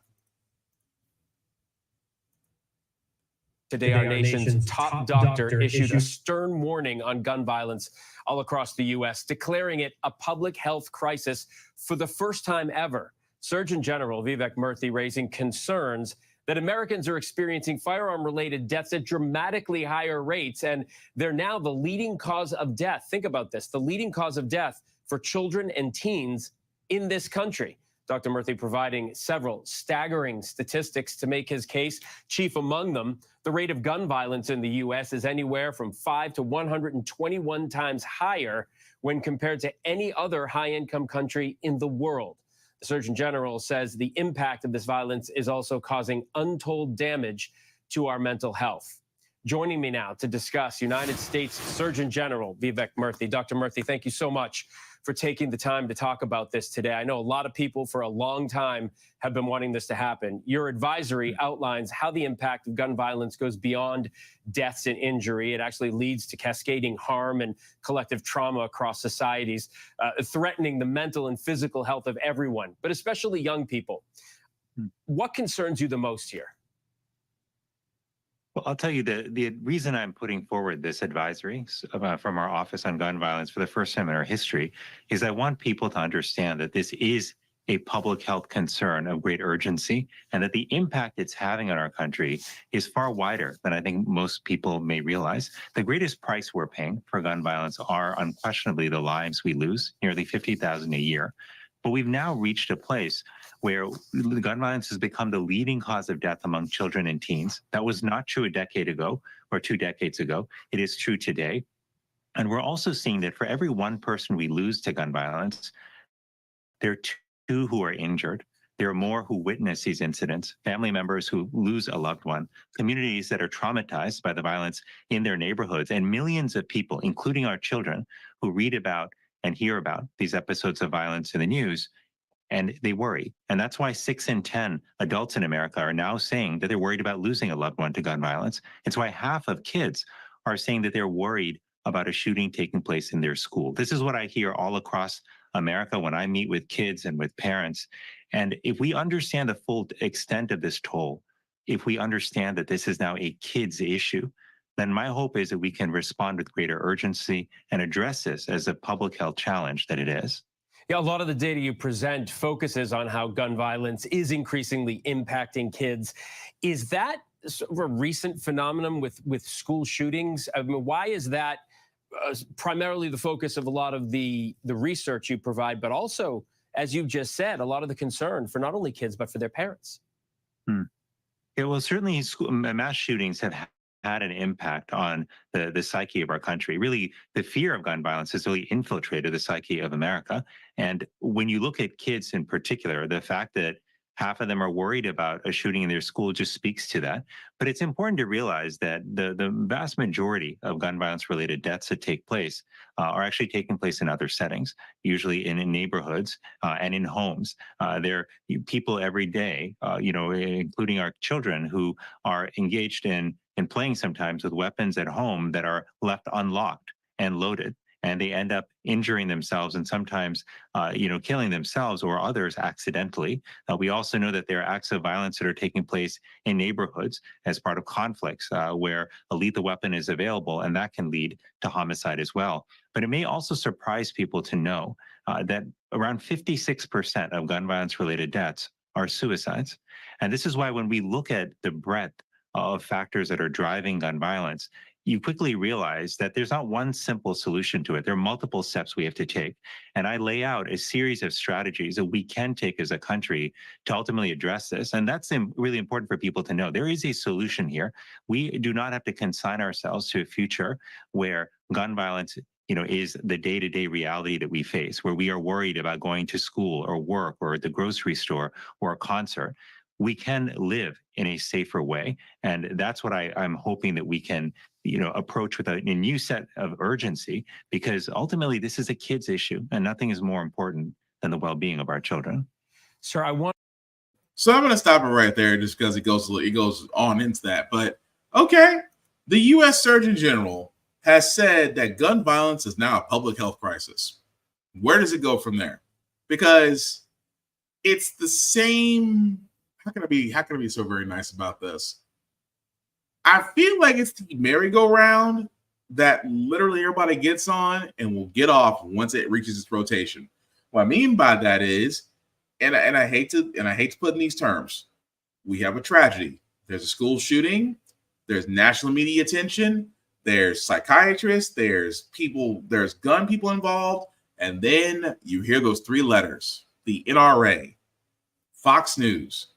Today, our nation's top doctor issued a stern warning on gun violence all across the U.S., declaring it a public health crisis for the first time ever. Surgeon General Vivek Murthy raising concerns that Americans are experiencing firearm-related deaths at dramatically higher rates, and they're now the leading cause of death. Think about this, the leading cause of death for children and teens in this country. Dr. Murthy providing several staggering statistics to make his case. Chief among them, the rate of gun violence in the U.S. is anywhere from 5 to 121 times higher when compared to any other high-income country in the world. The Surgeon General says the impact of this violence is also causing untold damage to our mental health. Joining me now to discuss United States Surgeon General Vivek Murthy. Dr. Murthy, thank you so much for taking the time to talk about this today. I know a lot of people for a long time have been wanting this to happen. Your advisory outlines how the impact of gun violence goes beyond deaths and injury. It actually leads to cascading harm and collective trauma across societies, threatening the mental and physical health of everyone, but especially young people. What concerns you the most here? Well, I'll tell you the reason I'm putting forward this advisory from our Office on Gun Violence for the first time in our history is I want people to understand that this is a public health concern of great urgency and that the impact it's having on our country is far wider than I think most people may realize. The greatest price we're paying for gun violence are unquestionably the lives we lose, nearly 50,000 a year. But we've now reached a place where gun violence has become the leading cause of death among children and teens. That was not true a decade ago or 2 decades ago. It is true today. And we're also seeing that for every one person we lose to gun violence, there are two who are injured. There are more who witness these incidents, family members who lose a loved one, communities that are traumatized by the violence in their neighborhoods, and millions of people, including our children, who read about and hear about these episodes of violence in the news, and they worry. And that's why 6 in 10 adults in America are now saying that they're worried about losing a loved one to gun violence. It's why half of kids are saying that they're worried about a shooting taking place in their school. This is what I hear all across America when I meet with kids and with parents. And if we understand the full extent of this toll, if we understand that this is now a kids issue, then my hope is that we can respond with greater urgency and address this as a public health challenge that it is. Yeah, a lot of the data you present focuses on how gun violence is increasingly impacting kids. Is that sort of a recent phenomenon with school shootings? I mean, why is that primarily the focus of a lot of the research you provide, but also, as you've just said, a lot of the concern for not only kids, but for their parents? Yeah, well, certainly mass shootings have had an impact on the psyche of our country. Really, the fear of gun violence has really infiltrated the psyche of America. And when you look at kids in particular, the fact that half of them are worried about a shooting in their school just speaks to that. But it's important to realize that the vast majority of gun violence-related deaths that take place are actually taking place in other settings, usually in neighborhoods and in homes. There are people every day, including our children, who are engaged in playing sometimes with weapons at home that are left unlocked and loaded. and they end up injuring themselves and sometimes, killing themselves or others accidentally. We also know that there are acts of violence that are taking place in neighborhoods as part of conflicts where a lethal weapon is available, and that can lead to homicide as well. But it may also surprise people to know that around 56% of gun violence-related deaths are suicides. And this is why when we look at the breadth of factors that are driving gun violence, you quickly realize that there's not one simple solution to it. There are multiple steps we have to take. And I lay out a series of strategies that we can take as a country to ultimately address this. And that's really important for people to know. There is a solution here. We do not have to consign ourselves to a future where gun violence is the day-to-day reality that we face, where we are worried about going to school or work or the grocery store or a concert. We can live in a safer way. And that's what I'm hoping that we can approach with a new set of urgency, because ultimately this is a kid's issue and nothing is more important than the well-being of our children. Sir, So I'm going to stop it right there just because it goes on into that. But okay, the U.S. Surgeon General has said that gun violence is now a public health crisis. Where does it go from there? Because it's the same. How can I be so very nice about this? I feel like it's the merry-go-round that literally everybody gets on and will get off once it reaches its rotation. What I mean by that is, and I hate to put in these terms, we have a tragedy. There's a school shooting. There's national media attention. There's psychiatrists. There's gun people involved, and then you hear those three letters: the NRA, Fox News.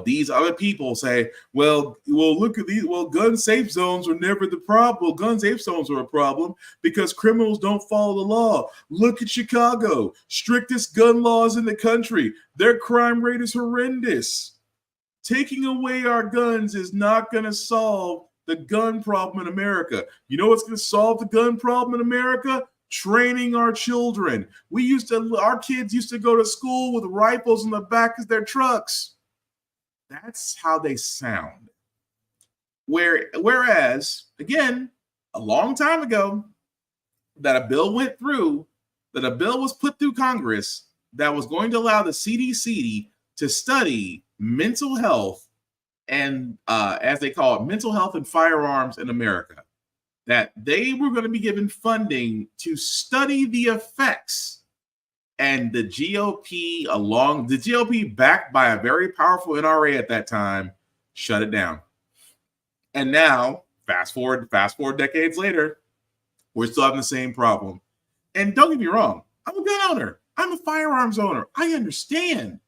These other people say, well, look at these. Well, gun safe zones were never the problem. Well, gun safe zones were a problem because criminals don't follow the law. Look at Chicago, strictest gun laws in the country. Their crime rate is horrendous. Taking away our guns is not going to solve the gun problem in America. You know what's going to solve the gun problem in America? Training our children. Our kids used to go to school with rifles in the back of their trucks. That's how they sound. Whereas, again, a long time ago, that a bill was put through Congress that was going to allow the CDC to study mental health and, as they call it, mental health and firearms in America. That they were going to be given funding to study the effects. And the GOP, backed by a very powerful NRA at that time, shut it down. And now, fast forward decades later, we're still having the same problem. And don't get me wrong, I'm a gun owner. I'm a firearms owner. I understand.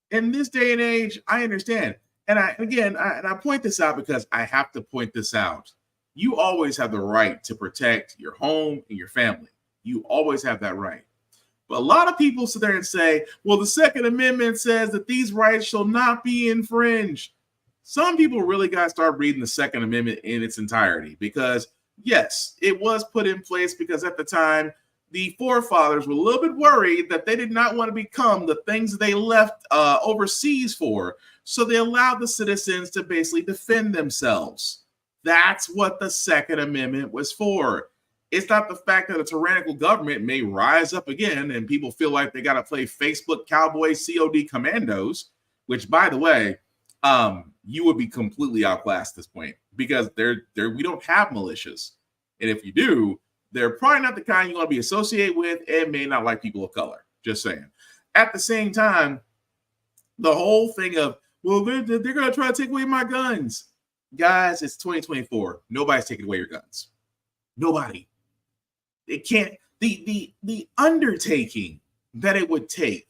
In this day and age, I understand. And I point this out because I have to point this out. You always have the right to protect your home and your family. You always have that right. But a lot of people sit there and say, well, the Second Amendment says that these rights shall not be infringed. Some people really got to start reading the Second Amendment in its entirety because, yes, it was put in place because at the time, the forefathers were a little bit worried that they did not want to become the things that they left overseas for. So they allowed the citizens to basically defend themselves. That's what the Second Amendment was for. It's not the fact that a tyrannical government may rise up again and people feel like they got to play Facebook cowboy COD commandos, which, by the way, you would be completely outclassed at this point because we don't have militias. And if you do, they're probably not the kind you want to be associated with and may not like people of color. Just saying. At the same time, the whole thing of, well, they're going to try to take away my guns. Guys, it's 2024. Nobody's taking away your guns. Nobody. It can't. The undertaking that it would take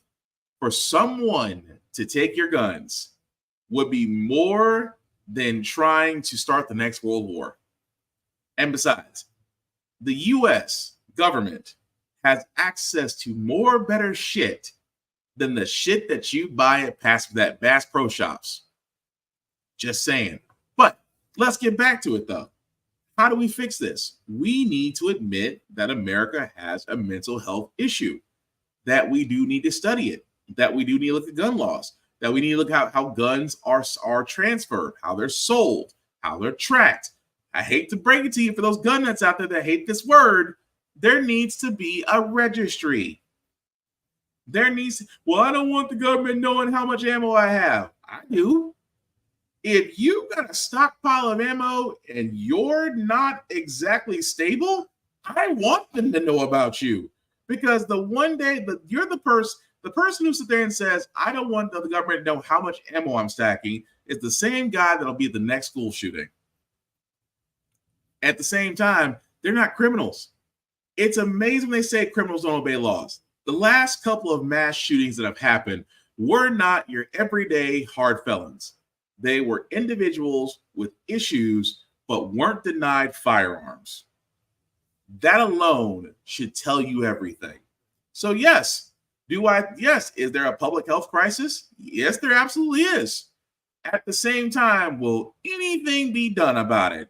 for someone to take your guns would be more than trying to start the next World War. And besides, the U.S. government has access to more better shit than the shit that you buy at Bass Pro Shops. Just saying. But let's get back to it, though. How do we fix this? We need to admit that America has a mental health issue, that we do need to study it, that we do need to look at gun laws, that we need to look at how guns are transferred, how they're sold, how they're tracked. I hate to break it to you for those gun nuts out there that hate this word. there needs to be a registry. Well, I don't want the government knowing how much ammo I have. I do. If you got a stockpile of ammo and you're not exactly stable, I want them to know about you. Because the one day that you're the person who sits there and says, I don't want the government to know how much ammo I'm stacking, is the same guy that'll be at the next school shooting. At the same time, they're not criminals. It's amazing they say criminals don't obey laws. The last couple of mass shootings that have happened were not your everyday hard felons. They were individuals with issues, but weren't denied firearms. That alone should tell you everything. So yes, is there a public health crisis? Yes, there absolutely is. At the same time, will anything be done about it?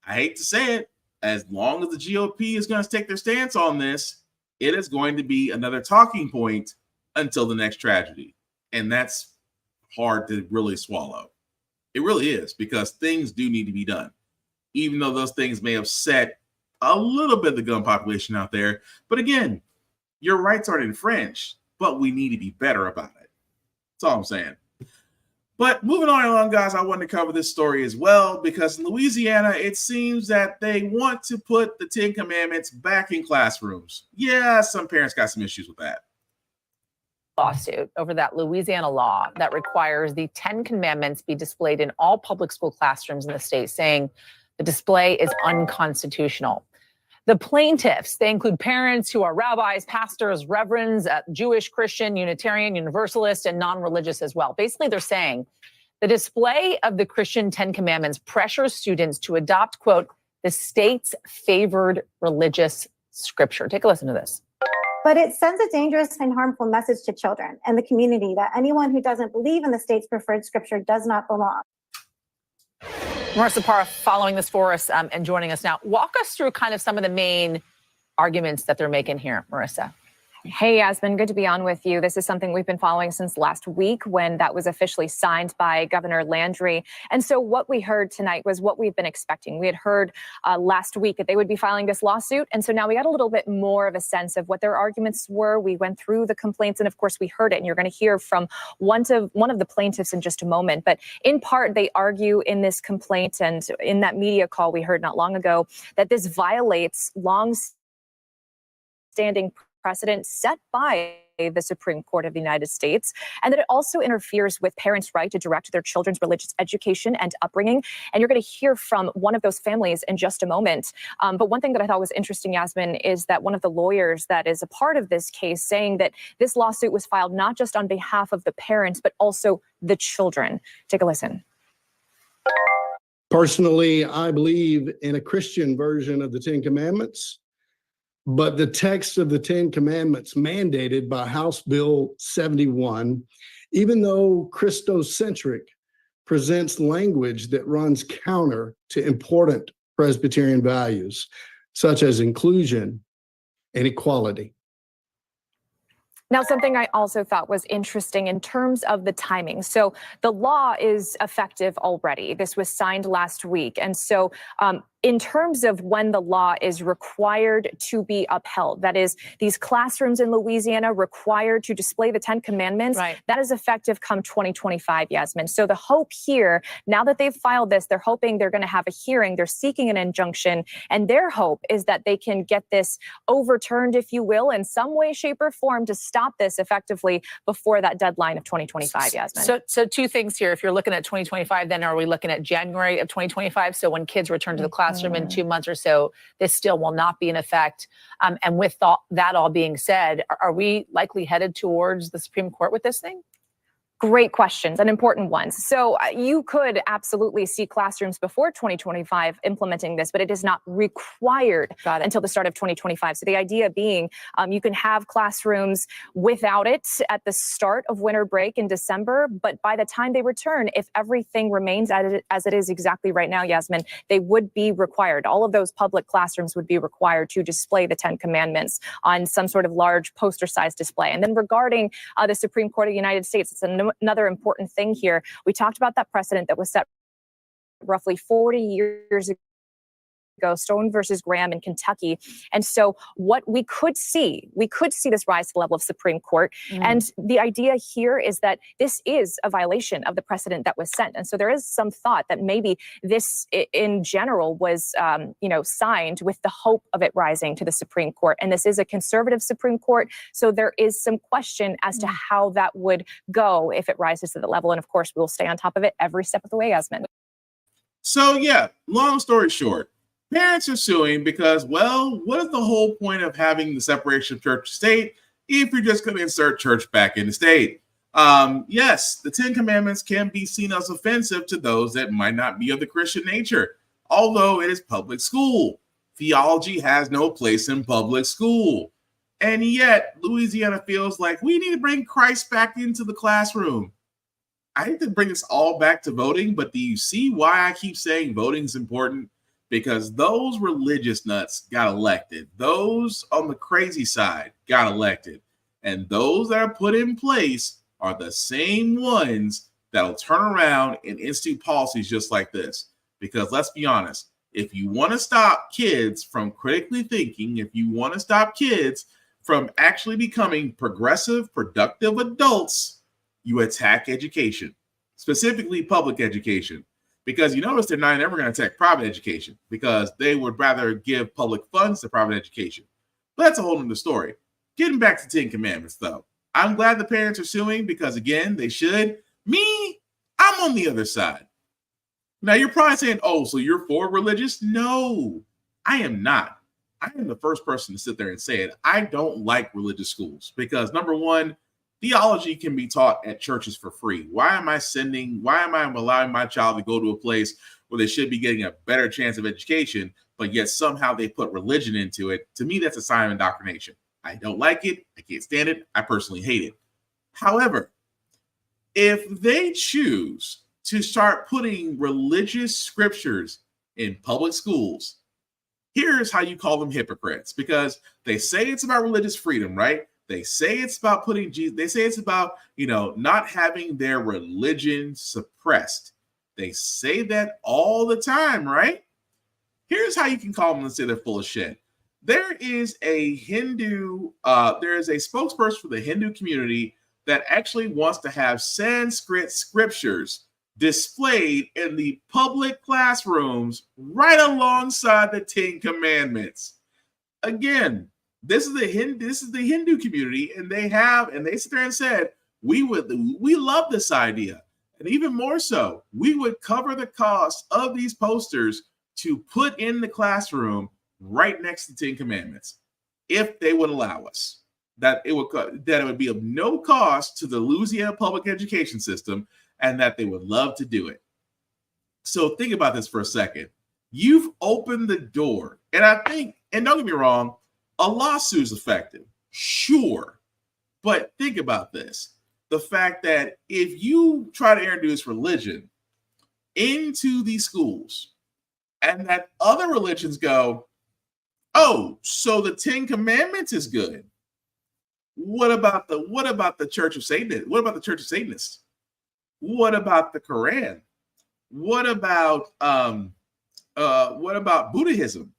I hate to say it, as long as the GOP is going to take their stance on this, it is going to be another talking point until the next tragedy. And that's hard to really swallow. It really is, because things do need to be done. Even though those things may upset a little bit of the gun population out there. But again, your rights aren't infringed, but we need to be better about it. That's all I'm saying. But moving on along, guys, I wanted to cover this story as well, because in Louisiana, it seems that they want to put the 10 Commandments back in classrooms. Yeah, some parents got some issues with that. Lawsuit over that Louisiana law that requires the 10 Commandments be displayed in all public school classrooms in the state, saying the display is unconstitutional. The plaintiffs, they include parents who are rabbis, pastors, reverends, Jewish, Christian, Unitarian, Universalist, and non-religious as well. Basically, they're saying the display of the Christian 10 Commandments pressures students to adopt, quote, the state's favored religious scripture. Take a listen to this. But it sends a dangerous and harmful message to children and the community that anyone who doesn't believe in the state's preferred scripture does not belong. Marissa Parra following this for us and joining us now. Walk us through kind of some of the main arguments that they're making here, Marissa. Hey, Yasmin, good to be on with you. This is something we've been following since last week when that was officially signed by Governor Landry. And so what we heard tonight was what we've been expecting. We had heard last week that they would be filing this lawsuit. And so now we got a little bit more of a sense of what their arguments were. We went through the complaints and of course we heard it. And you're going to hear from one of the plaintiffs in just a moment. But in part, they argue in this complaint and in that media call we heard not long ago that this violates long-standing precedent set by the Supreme Court of the United States, and that it also interferes with parents' right to direct their children's religious education and upbringing. And you're going to hear from one of those families in just a moment. But one thing that I thought was interesting, Yasmin, is that one of the lawyers that is a part of this case saying that this lawsuit was filed not just on behalf of the parents, but also the children. Take a listen. Personally, I believe in a Christian version of the 10 Commandments. But the text of the 10 Commandments mandated by House Bill 71, even though Christocentric, presents language that runs counter to important Presbyterian values, such as inclusion and equality. Now, something I also thought was interesting in terms of the timing. So the law is effective already. This was signed last week. And so in terms of when the law is required to be upheld, that is, these classrooms in Louisiana required to display the 10 Commandments, right, that is effective come 2025, Yasmin. So the hope here, now that they've filed this, they're hoping they're going to have a hearing. They're seeking an injunction. And their hope is that they can get this overturned, if you will, in some way, shape, or form to stop this effectively before that deadline of 2025, Yasmin. So two things here. If you're looking at 2025, then are we looking at January of 2025? So when kids return to the classroom in 2 months or so, this still will not be in effect. And with that all being said, are we likely headed towards the Supreme Court with this thing? Great questions and important ones. So you could absolutely see classrooms before 2025 implementing this, but it is not required until the start of 2025. So the idea being you can have classrooms without it at the start of winter break in December, but by the time they return, if everything remains as it is exactly right now, Yasmin, they would be required. All of those public classrooms would be required to display the 10 Commandments on some sort of large poster-sized display. And then regarding the Supreme Court of the United States, it's another important thing here. We talked about that precedent that was set roughly 40 years ago, Stone versus Graham in Kentucky. And so what we could see this rise to the level of Supreme Court. And the idea here is that this is a violation of the precedent that was set. And so there is some thought that maybe this in general was, signed with the hope of it rising to the Supreme Court. And this is a conservative Supreme Court. So there is some question as to how that would go if it rises to the level. And of course, we'll stay on top of it every step of the way, Yasmin. So yeah, long story short, parents are suing because, well, what is the whole point of having the separation of church and state if you're just going to insert church back in the state? Yes, the Ten Commandments can be seen as offensive to those that might not be of the Christian nature, although it is public school. Theology has no place in public school. And yet, Louisiana feels like we need to bring Christ back into the classroom. I hate to bring this all back to voting, but do you see why I keep saying voting is important? Because those religious nuts got elected. Those on the crazy side got elected. And those that are put in place are the same ones that'll turn around and institute policies just like this. Because let's be honest, if you want to stop kids from critically thinking, if you want to stop kids from actually becoming progressive, productive adults, you attack education, specifically public education. Because you notice they're not ever going to attack private education because they would rather give public funds to private education. But that's a whole other story. Getting back to 10 Commandments, though, I'm glad the parents are suing because, again, they should. Me, I'm on the other side. Now, you're probably saying, oh, so you're for religious? No, I am not. I am the first person to sit there and say it. I don't like religious schools because, number one, theology can be taught at churches for free. Why am I allowing my child to go to a place where they should be getting a better chance of education, but yet somehow they put religion into it? To me, that's a sign of indoctrination. I don't like it. I can't stand it. I personally hate it. However, if they choose to start putting religious scriptures in public schools, here's how you call them hypocrites, because they say it's about religious freedom, right? They say it's about putting Jesus, they say it's about, not having their religion suppressed. They say that all the time, right? Here's how you can call them and say they're full of shit. There is a spokesperson for the Hindu community that actually wants to have Sanskrit scriptures displayed in the public classrooms right alongside the 10 Commandments. Again, this is the Hindu community, and they sit there and said, we love this idea. And even more so, we would cover the cost of these posters to put in the classroom right next to the 10 Commandments, if they would allow us. That it would be of no cost to the Louisiana public education system, and that they would love to do it. So think about this for a second. You've opened the door, and I think, and don't get me wrong, a lawsuit is effective, sure. But think about this. The fact that if you try to introduce religion into these schools and that other religions go, oh, so the 10 Commandments is good. What about the Church of Satan? What about the Church of Satanists? What about the Quran? What about Buddhism?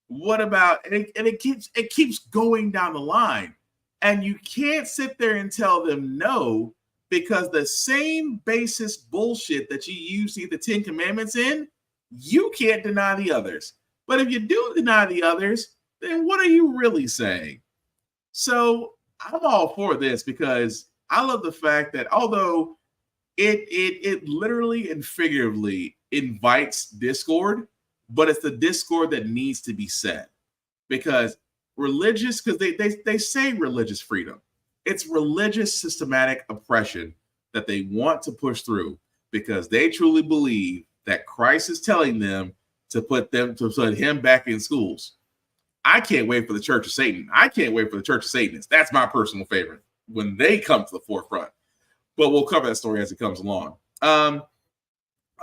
What about and it keeps going down the line, and you can't sit there and tell them no, because the same basis bullshit that you use the 10 Commandments in, you can't deny the others. But if you do deny the others, then what are you really saying? So I'm all for this because I love the fact that although it literally and figuratively invites discord, but it's the discord that needs to be said, because they say religious freedom. It's religious systematic oppression that they want to push through because they truly believe that Christ is telling them to put him back in schools. I can't wait for the Church of Satan. I can't wait for the Church of Satanists. That's my personal favorite when they come to the forefront. But we'll cover that story as it comes along.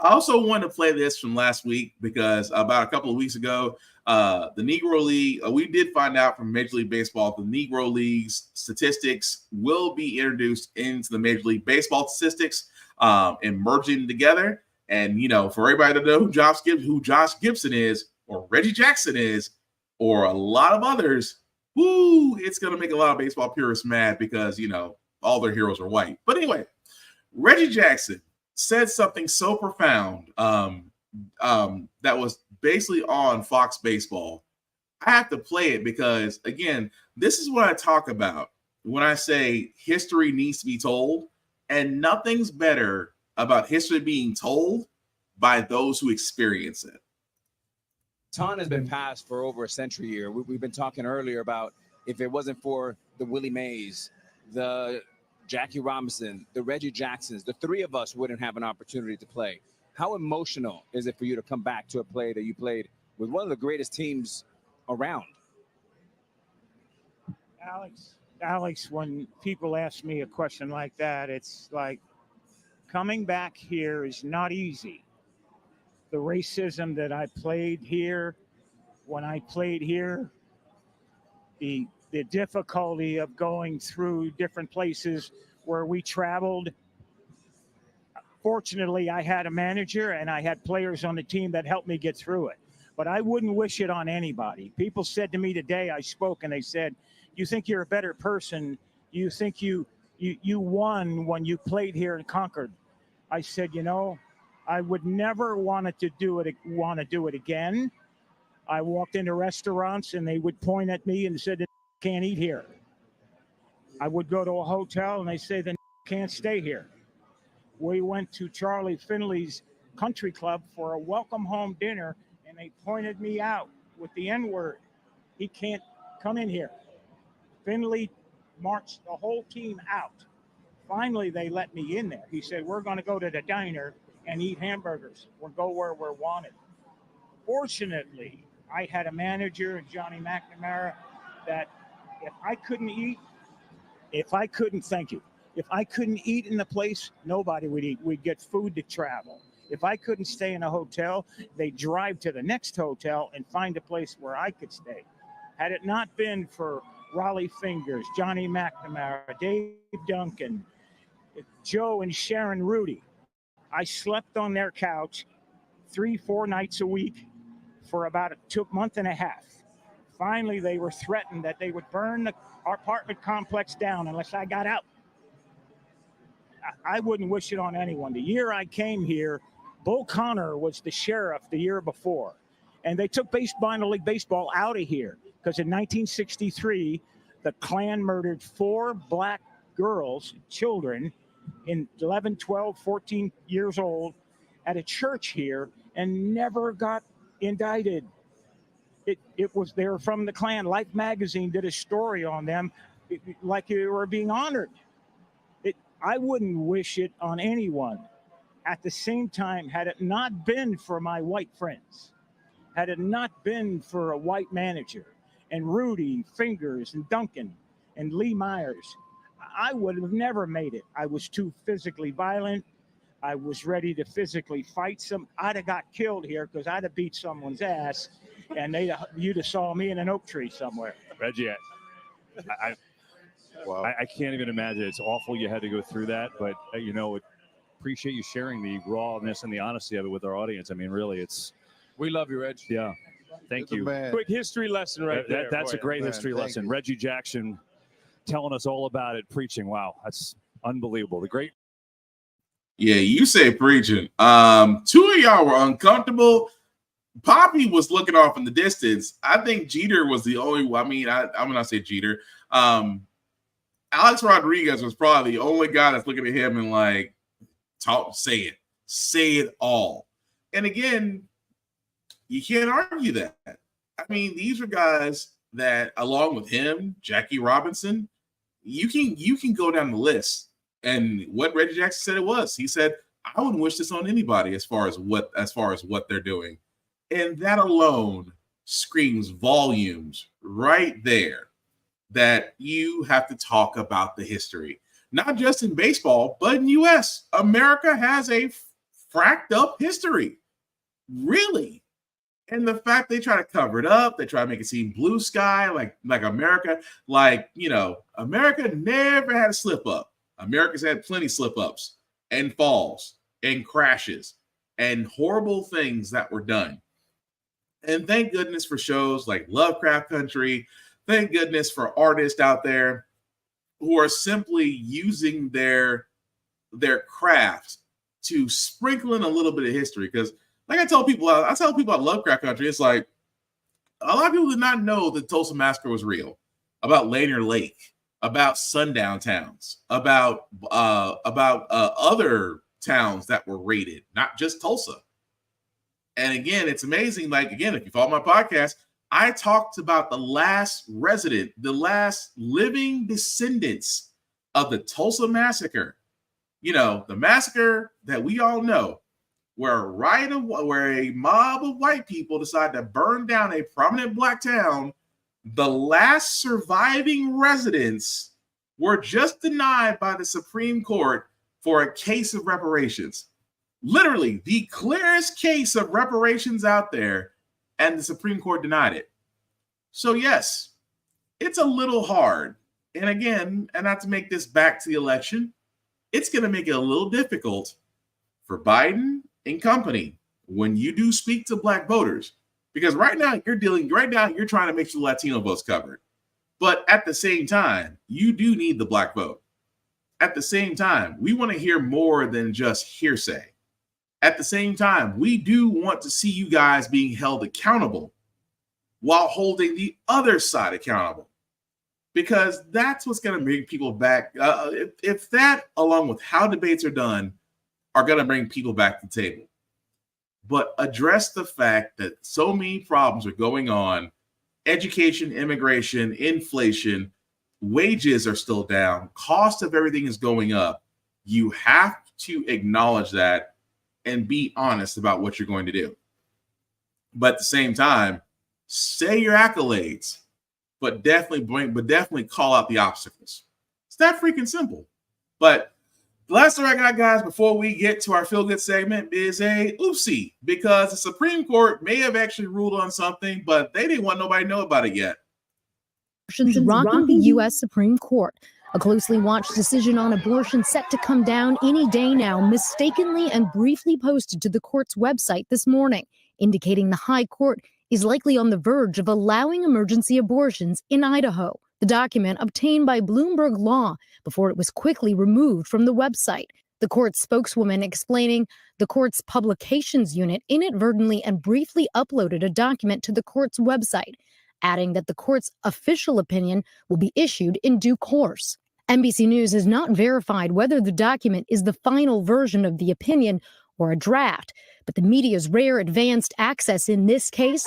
I also wanted to play this from last week because about a couple of weeks ago, the Negro League, we did find out from Major League Baseball, the Negro League's statistics will be introduced into the Major League Baseball statistics and merging together. And, for everybody to know who Josh Gibson is, or Reggie Jackson is, or a lot of others, woo, it's going to make a lot of baseball purists mad because, you know, all their heroes are white. But anyway, Reggie Jackson said something so profound that was basically on Fox Baseball. I have to play it because, again, this is what I talk about when I say history needs to be told, and nothing's better about history being told by those who experience it. Baton has been passed for over a century here. We've been talking earlier about if it wasn't for the Willie Mays, the Jackie Robinson, the Reggie Jacksons, the three of us wouldn't have an opportunity to play. How emotional is it for you to come back to a play that you played with one of the greatest teams around? Alex, when people ask me a question like that, it's like coming back here is not easy. The racism that I played here, when I played here, the difficulty of going through different places where we traveled. Fortunately, I had a manager and I had players on the team that helped me get through it. But I wouldn't wish it on anybody. People said to me today, I spoke and they said, you think you're a better person? You think you won when you played here in Concord? I said, you know, I would never want to do it again. I walked into restaurants and they would point at me and said, can't eat here. I would go to a hotel and they say, then can't stay here. We went to Charlie Finley's country club for a welcome home dinner and they pointed me out with the N-word. He can't come in here. Finley marched the whole team out. Finally, they let me in there. He said, we're going to go to the diner and eat hamburgers. We'll go where we're wanted. Fortunately, I had a manager, Johnny McNamara, that if I couldn't eat in the place, nobody would eat. We'd get food to travel. If I couldn't stay in a hotel, they'd drive to the next hotel and find a place where I could stay. Had it not been for Raleigh Fingers, Johnny McNamara, Dave Duncan, Joe and Sharon Rudy, I slept on their couch 3-4 nights a week for about a month and a half. Finally, they were threatened that they would burn our apartment complex down unless I got out. I wouldn't wish it on anyone. The year I came here, Bull Connor was the sheriff the year before. And they took minor league baseball out of here because in 1963, the Klan murdered 4 black girls, children, in 11, 12, 14 years old at a church here and never got indicted. They were from the Klan. Life magazine did a story on them like they were being honored. I wouldn't wish it on anyone. At the same time, had it not been for my white friends, had it not been for a white manager and Rudy, Fingers, and Duncan, and Lee Myers, I would have never made it. I was too physically violent. I was ready to physically fight I'd have got killed here because I'd have beat someone's ass, and you'd have saw me in an oak tree somewhere. Reggie, I can't even imagine. It's awful you had to go through that, but appreciate you sharing the rawness and the honesty of it with our audience. I mean, really, we love you, Reg. Yeah, thank you. Quick history lesson right there. That's a great history lesson. Reggie Jackson telling us all about it, preaching. Wow, that's unbelievable. The great. Yeah, you say preaching. 2 of y'all were uncomfortable. Poppy was looking off in the distance. I think Jeter was the only one. I mean, I'm going to say Jeter. Alex Rodriguez was probably the only guy that's looking at him and like, say it all. And again, you can't argue that. I mean, these are guys that, along with him, Jackie Robinson, you can go down the list. And what Reggie Jackson said it was, he said, I wouldn't wish this on anybody as far as what they're doing. And that alone screams volumes right there that you have to talk about the history, not just in baseball, but in U.S. America has a fracked up history, really. And the fact they try to cover it up, they try to make it seem blue sky, like America, America never had a slip up. America's had plenty of slip ups and falls and crashes and horrible things that were done. And thank goodness for shows like Lovecraft Country. Thank goodness for artists out there who are simply using their craft to sprinkle in a little bit of history. Because like I tell people about Lovecraft Country, it's like a lot of people did not know the Tulsa Massacre was real, about Lanier Lake, about sundown towns, about other towns that were raided, not just Tulsa. And again, it's amazing. Like, again, if you follow my podcast, I talked about the last resident, the last living descendants of the Tulsa Massacre. You know, the massacre that we all know, where a mob of white people decided to burn down a prominent black town. The last surviving residents were just denied by the Supreme Court for a case of reparations. Literally, the clearest case of reparations out there, and the Supreme Court denied it. So yes, it's a little hard. And again, and not to make this back to the election, it's going to make it a little difficult for Biden and company when you do speak to black voters. Because right now you're trying to make sure Latino votes covered. But at the same time, you do need the black vote. At the same time, we want to hear more than just hearsay. At the same time, we do want to see you guys being held accountable while holding the other side accountable. Because that's what's going to bring people back. If that, along with how debates are done, are going to bring people back to the table. But address the fact that so many problems are going on. Education, immigration, inflation, wages are still down. Cost of everything is going up. You have to acknowledge that and be honest about what you're going to do. But at the same time, say your accolades, but definitely call out the obstacles. It's that freaking simple. But the last story I got, guys, before we get to our feel-good segment is a oopsie, because the Supreme Court may have actually ruled on something, but they didn't want nobody to know about it yet. Rocking the U.S. Supreme Court. A closely watched decision on abortion set to come down any day now, mistakenly and briefly posted to the court's website this morning, indicating the High Court is likely on the verge of allowing emergency abortions in Idaho. The document obtained by Bloomberg Law before it was quickly removed from the website. The court's spokeswoman explaining the court's publications unit inadvertently and briefly uploaded a document to the court's website, adding that the court's official opinion will be issued in due course. NBC News has not verified whether the document is the final version of the opinion or a draft, but the media's rare advanced access in this case,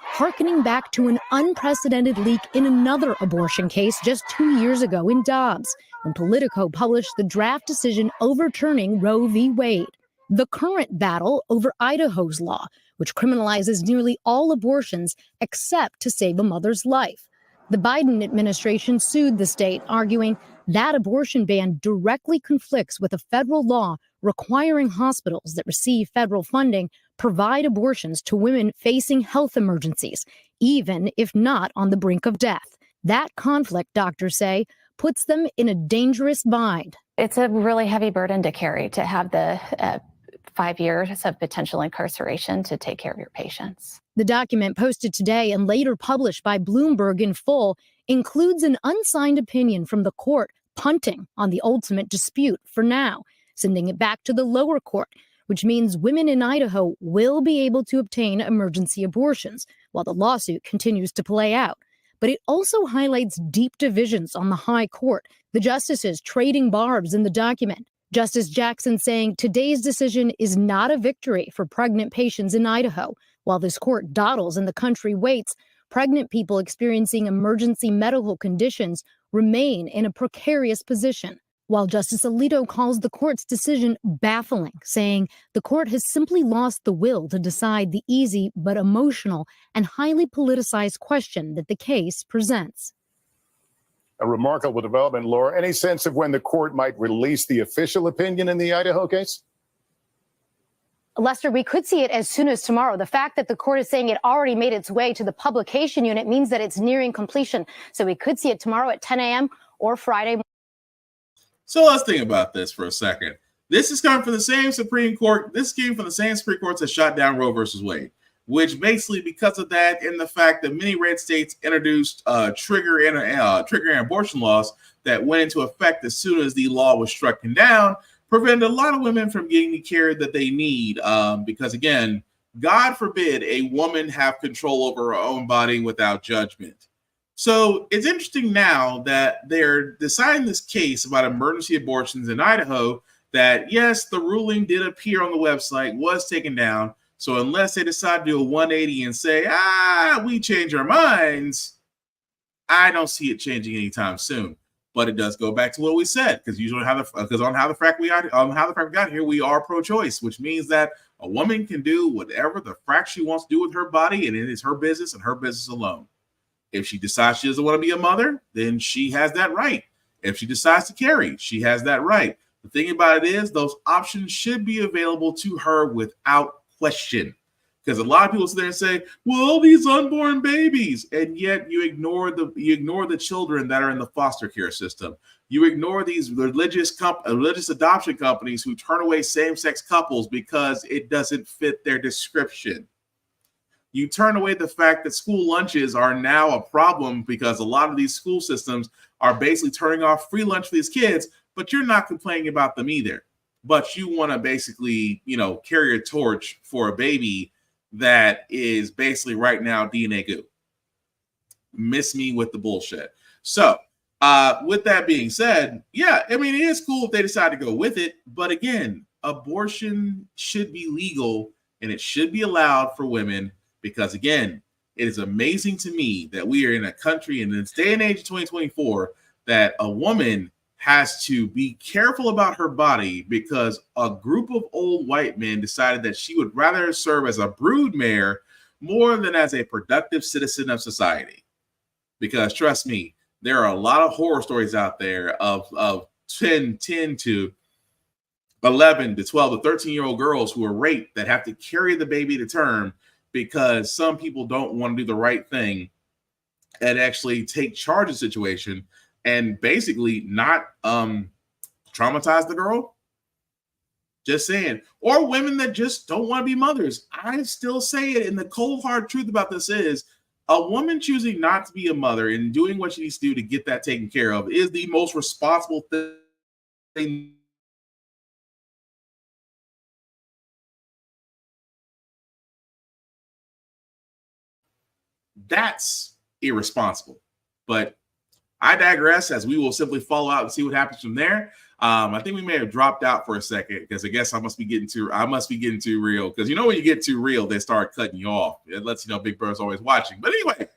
harkening back to an unprecedented leak in another abortion case just 2 years ago in Dobbs, when Politico published the draft decision overturning Roe v. Wade. The current battle over Idaho's law, which criminalizes nearly all abortions except to save a mother's life. The Biden administration sued the state, arguing that abortion ban directly conflicts with a federal law requiring hospitals that receive federal funding provide abortions to women facing health emergencies, even if not on the brink of death. That conflict, doctors say, puts them in a dangerous bind. It's a really heavy burden to carry, to have the 5 years of potential incarceration to take care of your patients. The document, posted today and later published by Bloomberg in full, includes an unsigned opinion from the court punting on the ultimate dispute for now, sending it back to the lower court, which means women in Idaho will be able to obtain emergency abortions while the lawsuit continues to play out. But it also highlights deep divisions on the high court, the justices trading barbs in the document. Justice Jackson saying today's decision is not a victory for pregnant patients in Idaho. While this court dawdles and the country waits, pregnant people experiencing emergency medical conditions remain in a precarious position. While Justice Alito calls the court's decision baffling, saying the court has simply lost the will to decide the easy but emotional and highly politicized question that the case presents. A remarkable development, Laura. Any sense of when the court might release the official opinion in the Idaho case? Lester, we could see it as soon as tomorrow. The fact that the court is saying it already made its way to the publication unit means that it's nearing completion. So we could see it tomorrow at 10 a.m. or Friday. So let's think about this for a second. This is coming from the same Supreme Court. This came from the same Supreme Court that shot down Roe versus Wade, which basically, because of that and the fact that many red states introduced triggering abortion laws that went into effect as soon as the law was struck down, prevented a lot of women from getting the care that they need. Because again, God forbid a woman have control over her own body without judgment. So it's interesting now that they're deciding this case about emergency abortions in Idaho that, yes, the ruling did appear on the website, was taken down. So unless they decide to do a 180 and say, we change our minds, I don't see it changing anytime soon. But it does go back to what we said, because usually on how the Frack We Got Here, we are pro-choice, which means that a woman can do whatever the frack she wants to do with her body, and it is her business and her business alone. If she decides she doesn't want to be a mother, then she has that right. If she decides to carry, she has that right. The thing about it is those options should be available to her without question. Because a lot of people sit there and say, well, these unborn babies, and yet you ignore the children that are in the foster care system. You ignore these religious adoption companies who turn away same-sex couples because it doesn't fit their description. You turn away the fact that school lunches are now a problem because a lot of these school systems are basically turning off free lunch for these kids, but you're not complaining about them either. But you want to basically, carry a torch for a baby that is basically right now DNA goo. Miss me with the bullshit. So with that being said, it is cool if they decide to go with it. But again, abortion should be legal and it should be allowed for women because, again, it is amazing to me that we are in a country in this day and age of 2024 that a woman has to be careful about her body because a group of old white men decided that she would rather serve as a broodmare more than as a productive citizen of society. Because trust me, there are a lot of horror stories out there of 10 to 11 to 12 to 13-year-old girls who are raped that have to carry the baby to term because some people don't want to do the right thing and actually take charge of the situation and basically not traumatize the girl. Just saying. Or women that just don't want to be mothers. I still say it, and the cold hard truth about this is a woman choosing not to be a mother and doing what she needs to do to get that taken care of is the most responsible thing. That's irresponsible. But I digress, as we will simply follow out and see what happens from there. I think we may have dropped out for a second because I guess I must be getting too real. Because when you get too real, they start cutting you off. It lets you know Big Brother's always watching. But anyway,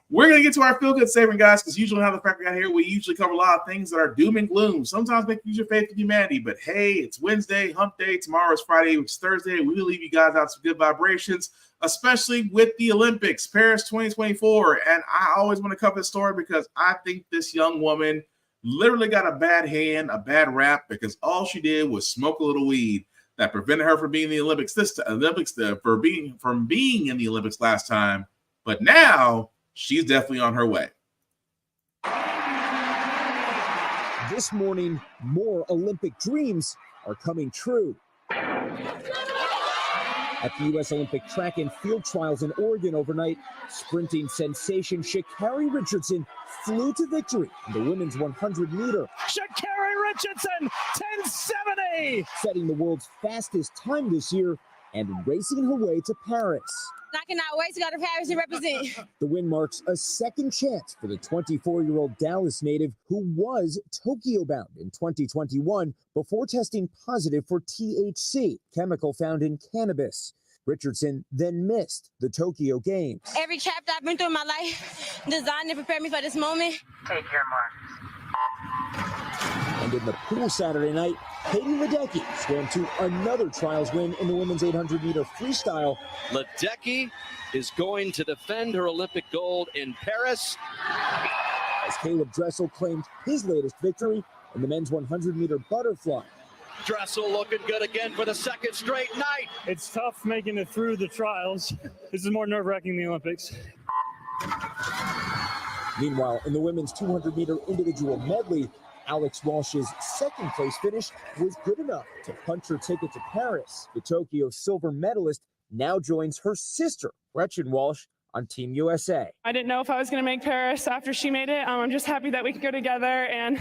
we're gonna get to our feel good segment, guys, because usually how the Frack We Got Here, we usually cover a lot of things that are doom and gloom. Sometimes make you use your faith in humanity. But hey, it's Wednesday, hump day. Tomorrow is Friday, which is Thursday. We will leave you guys out some good vibrations, especially with the Olympics, Paris 2024. And I always want to cover this story because I think this young woman literally got a bad rap because all she did was smoke a little weed that prevented her from being in the Olympics from being in the Olympics last time. But now she's definitely on her way. This morning, more Olympic dreams are coming true. At the U.S. Olympic track and field trials in Oregon overnight, sprinting sensation Sha'Carri Richardson flew to victory in the women's 100-meter. Sha'Carri Richardson, 10:70, setting the world's fastest time this year and racing her way to Paris. I cannot wait to go to Paris and represent. The win marks a second chance for the 24-year-old Dallas native who was Tokyo-bound in 2021 before testing positive for THC, chemical found in cannabis. Richardson then missed the Tokyo Games. Every chapter I've been through in my life designed to prepare me for this moment. Take care, Mark. And in the pool Saturday night, Katie Ledecky swam to another trials win in the women's 800-meter freestyle. Ledecky is going to defend her Olympic gold in Paris. As Caleb Dressel claimed his latest victory in the men's 100-meter butterfly. Dressel looking good again for the second straight night. It's tough making it through the trials. This is more nerve-wracking than the Olympics. Meanwhile, in the women's 200-meter individual medley, Alex Walsh's second-place finish was good enough to punch her ticket to Paris. The Tokyo silver medalist now joins her sister, Gretchen Walsh, on Team USA. I didn't know if I was going to make Paris after she made it. I'm just happy that we could go together and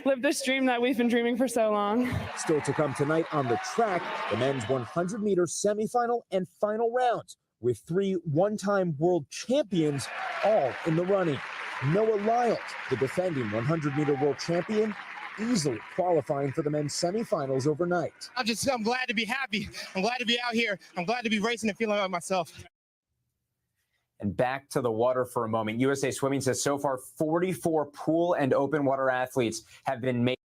live this dream that we've been dreaming for so long. Still to come tonight on the track, the men's 100-meter semifinal and final rounds, with 3 one-time world champions all in the running. Noah Lyles, the defending 100-meter world champion, easily qualifying for the men's semifinals overnight. I'm glad to be happy. I'm glad to be out here. I'm glad to be racing and feeling like myself. And back to the water for a moment. USA Swimming says so far 44 pool and open water athletes have been made.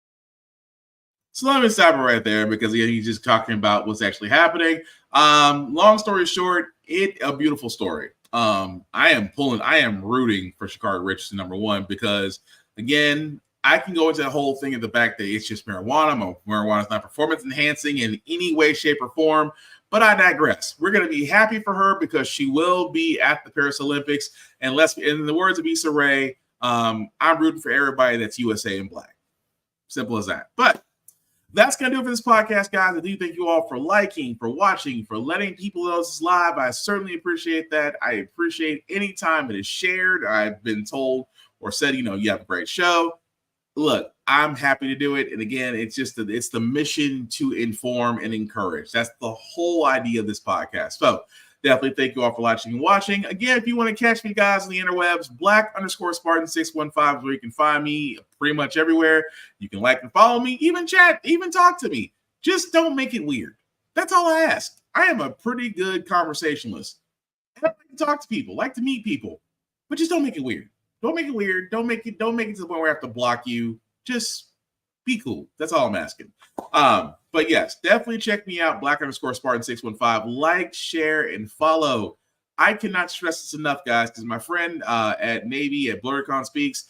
So let me stop it right there because he's just talking about what's actually happening. Long story short, a beautiful story. I am rooting for Sha'Carri Richardson, number one, because again, I can go into the whole thing of the fact that it's just marijuana. Marijuana is not performance enhancing in any way, shape, or form. But I digress. We're going to be happy for her because she will be at the Paris Olympics. And in the words of Issa Rae, I'm rooting for everybody that's USA in black. Simple as that. But that's going to do it for this podcast, guys. I do thank you all for liking, for watching, for letting people know this is live. I certainly appreciate that. I appreciate any time it is shared. I've been told or said, you have a great show. Look, I'm happy to do it. And again, it's the mission to inform and encourage. That's the whole idea of this podcast. So definitely thank you all for watching. Again, if you want to catch me, guys, on the interwebs, Black_Spartan615 is where you can find me pretty much everywhere. You can like and follow me, even chat, even talk to me. Just don't make it weird. That's all I ask. I am a pretty good conversationalist. I like to talk to people, like to meet people, but just don't make it weird. Don't make it weird. Don't make it to the point where I have to block you. Just be cool. That's all I'm asking. But yes, definitely check me out, Black_Spartan615. Like, share, and follow. I cannot stress this enough, guys, because my friend at Navy at BlurryCon Speaks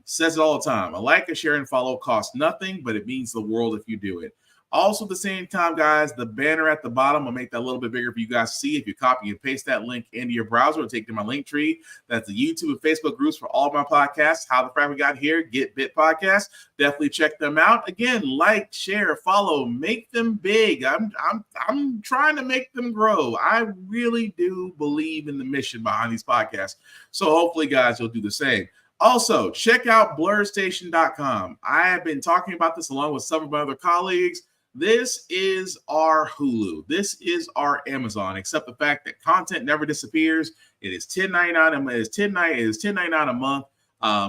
says it all the time. A like, a share, and follow costs nothing, but it means the world if you do it. Also, at the same time, guys, the banner at the bottom, I'll make that a little bit bigger for you guys to see. If you copy and paste that link into your browser, it'll take you to my link tree. That's the YouTube and Facebook groups for all of my podcasts. How the Frack We Got Here, Get Bit Podcast. Definitely check them out. Again, like, share, follow, make them big. I'm trying to make them grow. I really do believe in the mission behind these podcasts. So hopefully, guys, you'll do the same. Also, check out blurstation.com. I have been talking about this along with some of my other colleagues. This is our Hulu. This is our Amazon, except the fact that content never disappears. It is $10.99. It is $10.99 a month.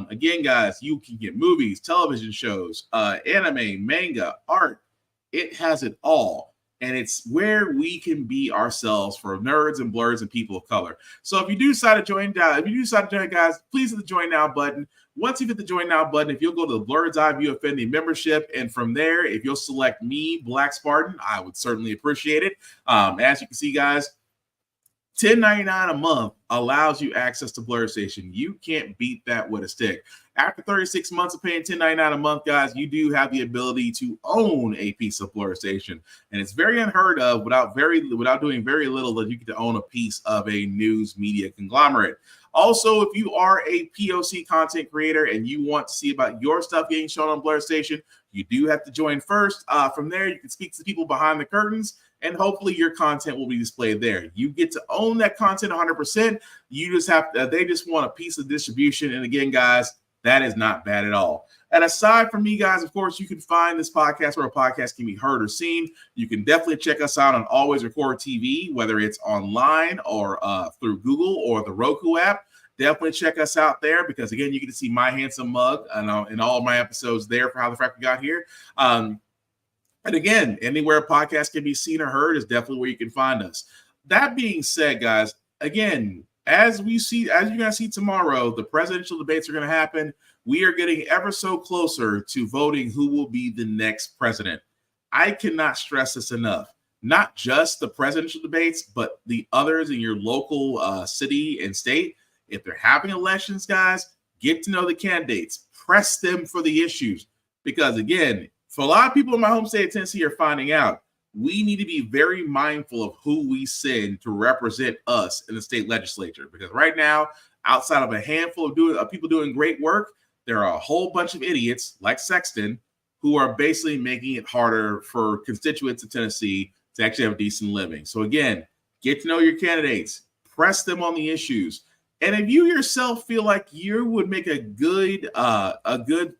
Again, guys, you can get movies, television shows, anime, manga, art. It has it all. And it's where we can be ourselves for nerds and blurs and people of color. So if you do decide to join, guys, please hit the join now button. Once you hit the join now button, if you'll go to the Blurred's Eye View Affinity membership, and from there, if you'll select me, Black Spartan, I would certainly appreciate it. As you can see, guys, $10.99 a month allows you access to Blur Station. You can't beat that with a stick. After 36 months of paying $10.99 a month, guys, you do have the ability to own a piece of Blur Station. And it's very unheard of without doing very little that you get to own a piece of a news media conglomerate. Also, if you are a POC content creator and you want to see about your stuff getting shown on Blur Station, you do have to join first. From there, you can speak to people behind the curtains, and hopefully your content will be displayed there. You get to own that content 100%. You just have to, they just want a piece of distribution. And again, guys, that is not bad at all. And aside from me, guys, of course, you can find this podcast where a podcast can be heard or seen. You can definitely check us out on Always Record TV, whether it's online or through Google or the Roku app. Definitely check us out there because, again, you get to see my handsome mug and all of my episodes there for How the Frack We Got Here. And again, anywhere a podcast can be seen or heard is definitely where you can find us. That being said, guys, again, as you're going to see tomorrow, the presidential debates are going to happen. We are getting ever so closer to voting who will be the next president. I cannot stress this enough. Not just the presidential debates, but the others in your local city and state. If they're having elections, guys, get to know the candidates. Press them for the issues. Because, again, for a lot of people in my home state of Tennessee are finding out, we need to be very mindful of who we send to represent us in the state legislature. Because right now, outside of a handful of people doing great work, there are a whole bunch of idiots like Sexton who are basically making it harder for constituents of Tennessee to actually have a decent living. So again, get to know your candidates, press them on the issues. And if you yourself feel like you would make a good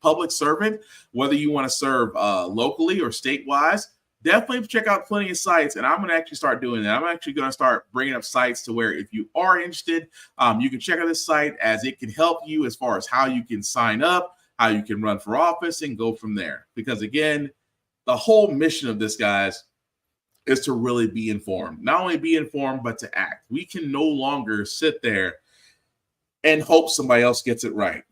public servant, whether you want to serve locally or statewide, definitely check out plenty of sites. And I'm going to actually start doing that. I'm actually going to start bringing up sites to where if you are interested, you can check out this site, as it can help you as far as how you can sign up, how you can run for office, and go from there. Because again, the whole mission of this, guys, is to really be informed. Not only be informed, but to act. We can no longer sit there and hope somebody else gets it right.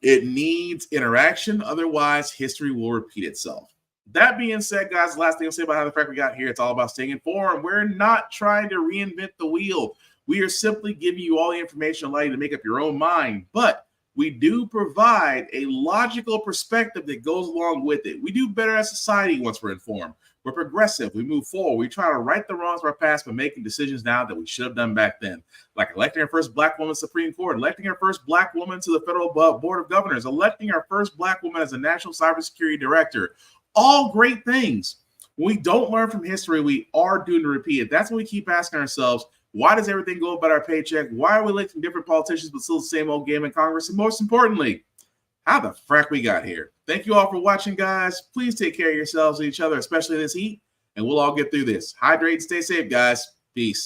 It needs interaction. Otherwise, history will repeat itself. That being said, guys, the last thing I'll say about how the Frack We Got Here, it's all about staying informed. We're not trying to reinvent the wheel. We are simply giving you all the information allowing you to make up your own mind. But we do provide a logical perspective that goes along with it. We do better as a society once we're informed. We're progressive. We move forward. We try to right the wrongs of our past by making decisions now that we should have done back then. Like electing our first Black woman to the Supreme Court, electing our first Black woman to the Federal Board of Governors, electing our first Black woman as a National Cybersecurity Director. All great things. When we don't learn from history, we are doomed to repeat it. That's when we keep asking ourselves, why does everything go about our paycheck? Why are we electing different politicians but still the same old game in Congress? And most importantly, how the frack we got here. Thank you all for watching, guys. Please take care of yourselves and each other, especially in this heat, and we'll all get through this. Hydrate, stay safe, guys. Peace.